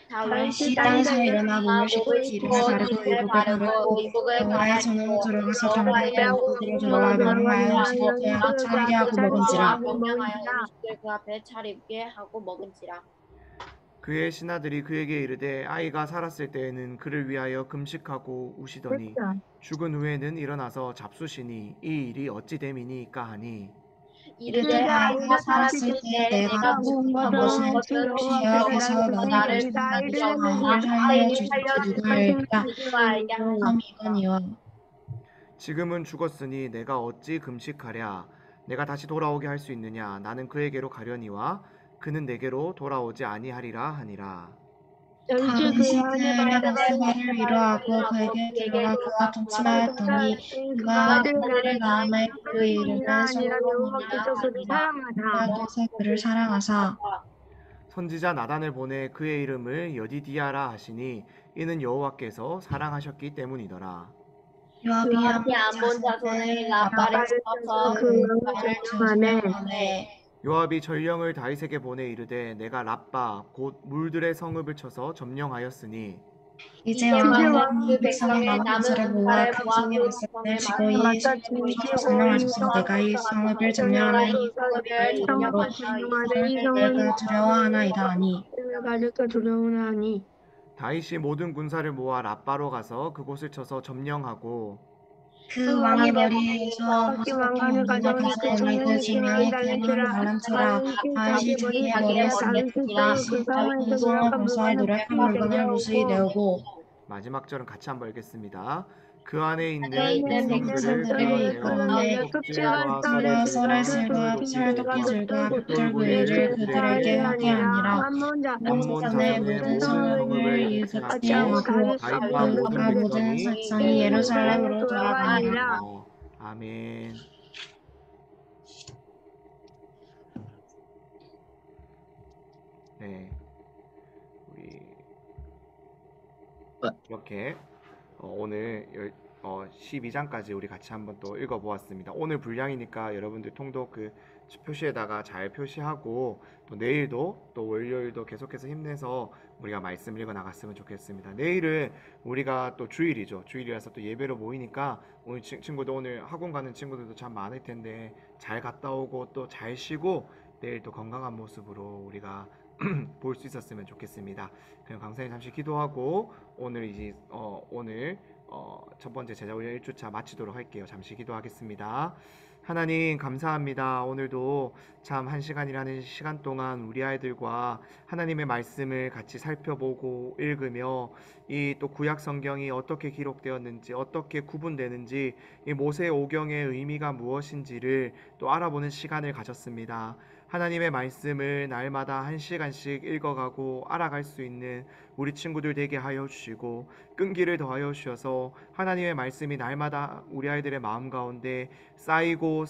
다윗이 땅에서 일어나 몸을 씻고 기름을 바르고 이복을 갈고 여호와의 전으로 들어가서 경배하되 그들을 돌아와 명령하여 음식을 차리게 하고 먹은지라. 명령하여 음식을 그 앞에 차리게 하고 먹은지라. 그의 신하들이 그에게 이르되 아이가 살았을 때에는 그를 위하여 금식하고 우시더니 죽은 후에는 일어나서 잡수시니 이 일이 어찌 됨이니까 하니 이르되 아이가 살았을 때 내가 묵은 것은 여호와께서 나를 살려 주시지 누가 알까 이거니와 지금은 죽었으니 내가 어찌 금식하랴. 내가 다시 돌아오게 할 수 있느냐. 나는 그에게로 가려니와 그는 내게로 돌아오지 아니하리라 하니라. 다윗이 그의 박수가를 위로하고 그에게 들어가 그와 동침하였더니 그가 그를 낳음에 그 이름은 솔로몬이라 하니라. 여호와께서 그를 사랑하사 선지자 나단을 보내 그의 이름을 여디디아라 하시니 이는 여호와께서 사랑하셨기 때문이더라. 요압이 암몬 자손의 라발에 서서 그 말을 조심하네 요압이 전령을 다윗에게 보내 이르되 내가 라빠 곧 물들의 성읍을 쳐서 점령하였으니 이제 왕은 왕은 그 백성의 백성의 남은 남은 군사를 모아 군사를 그 모아 성에 그 맞서를 성에 치고 이 맞다 성읍을 진지 쳐서 명령하소서. 내가 이 성읍을 점령하나 이 성읍을 성읍을 이름으로 성을 점령하사 이 점령하되 이 성을 성은 내가 두려워하나이다 하니 가질까 두려우나니 다윗이 모든 군사를 모아 라빠로 가서 그곳을 쳐서 점령하고 그 왕의 머리에서 바퀴 보석이 왕관을 연단을 가져오니 그 가져오니 그 청년이 지명에 기름을 그는 달란지라 달란트라. 다윗이 다윗이 자기 자기의 머리에 머리에 쓰니라 쓰게 다윗이 다윗이 그 그 성에서 성을 노력한 불사할 물건을 노력한 무수히 물건을 무수히 내려오고 내오고 마지막 절은 같이 한번 읽겠습니다. 그 안에 안에 있는 있는 백성들을 백성들을 끌어내어 끌어내 껍질과 껍질과 썰의 썰의 슬과 도끼질과 돛돌구이를 돛돌구이를 그들에게 그들에게 하게 하게 하니라. 하니라. 암몬 암몬 자손의 모든 모든 성읍을 성읍을 이렇게 같이 하고 하고 이웃하고 다윗과 모든 그가 모든 백성이 백성이 예루살렘으로 돌아가니라. 돌아가니라. 아멘. 네, 우리 이렇게 오늘 12장까지 우리 같이 한번 또 읽어보았습니다. 오늘 분량이니까 여러분들 통독 그 표시에다가 잘 표시하고 또 내일도 또 월요일도 계속해서 힘내서 우리가 말씀 읽어 나갔으면 좋겠습니다. 내일은 우리가 또 주일이죠. 주일이라서 또 예배로 모이니까 오늘 친구들 오늘 학원 가는 친구들도 참 많을 텐데 잘 갔다 오고 또 잘 쉬고 내일 또 건강한 모습으로 우리가 볼 수 있었으면 좋겠습니다. 그럼 강사님 잠시 기도하고 오늘 첫 번째 제자훈련 1주차 마치도록 할게요. 잠시 기도하겠습니다. 하나님 감사합니다. 오늘도 참 1시간이라는 시간 동안 우리 아이들과 하나님의 말씀을 같이 살펴보고 읽으며 이 또 구약 성경이 어떻게 기록되었는지 어떻게 구분되는지 이 모세 오경의 의미가 무엇인지를 또 알아보는 시간을 가졌습니다. 하나님의 말씀을 날마다 1시간씩 읽어가고 알아갈 수 있는 우리 친구들 되게 하여 주시고 끈기를 더하여 주셔서 하나님의 말씀이 날마다 우리 아이들의 마음 가운데 쌓이고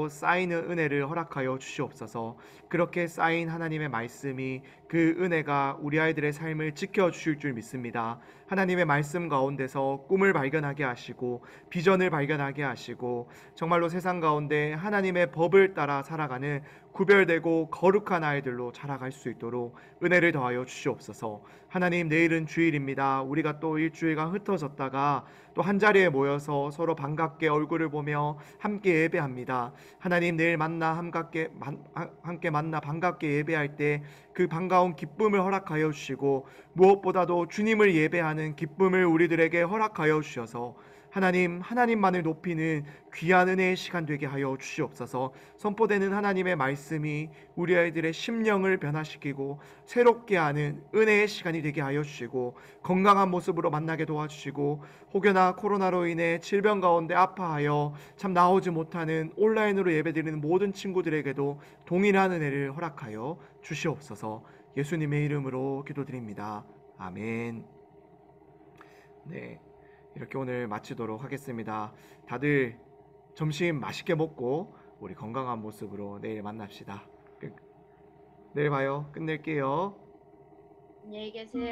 쌓이는 은혜를 허락하여 주시옵소서. 그렇게 쌓인 하나님의 말씀이 그 은혜가 우리 아이들의 삶을 지켜주실 줄 믿습니다. 하나님의 말씀 가운데서 꿈을 발견하게 하시고 비전을 발견하게 하시고 정말로 세상 가운데 하나님의 법을 따라 살아가는 구별되고 거룩한 아이들로 자라갈 수 있도록 은혜를 더하여 주시옵소서. 하나님 내일은 주일입니다. 우리가 또 일주일간 흩어졌다가 또 한자리에 모여서 서로 반갑게 얼굴을 보며 함께 예배합니다. 하나님 내일 함께 만나 반갑게 예배할 때 그 반가운 기쁨을 허락하여 주시고 무엇보다도 주님을 예배하는 기쁨을 우리들에게 허락하여 주셔서 하나님만을 높이는 귀한 은혜의 시간 되게 하여 주시옵소서. 선포되는 하나님의 말씀이 우리 아이들의 심령을 변화시키고 새롭게 하는 은혜의 시간이 되게 하여 주시고 건강한 모습으로 만나게 도와주시고 혹여나 코로나로 인해 질병 가운데 아파하여 참 나오지 못하는 온라인으로 예배드리는 모든 친구들에게도 동일한 은혜를 허락하여 주시옵소서. 예수님의 이름으로 기도드립니다. 아멘. 네, 이렇게 오늘 마치도록 하겠습니다. 다들 점심 맛있게 먹고 우리 건강한 모습으로 내일 만납시다. 내일 봐요. 끝낼게요. 안녕히 계세요.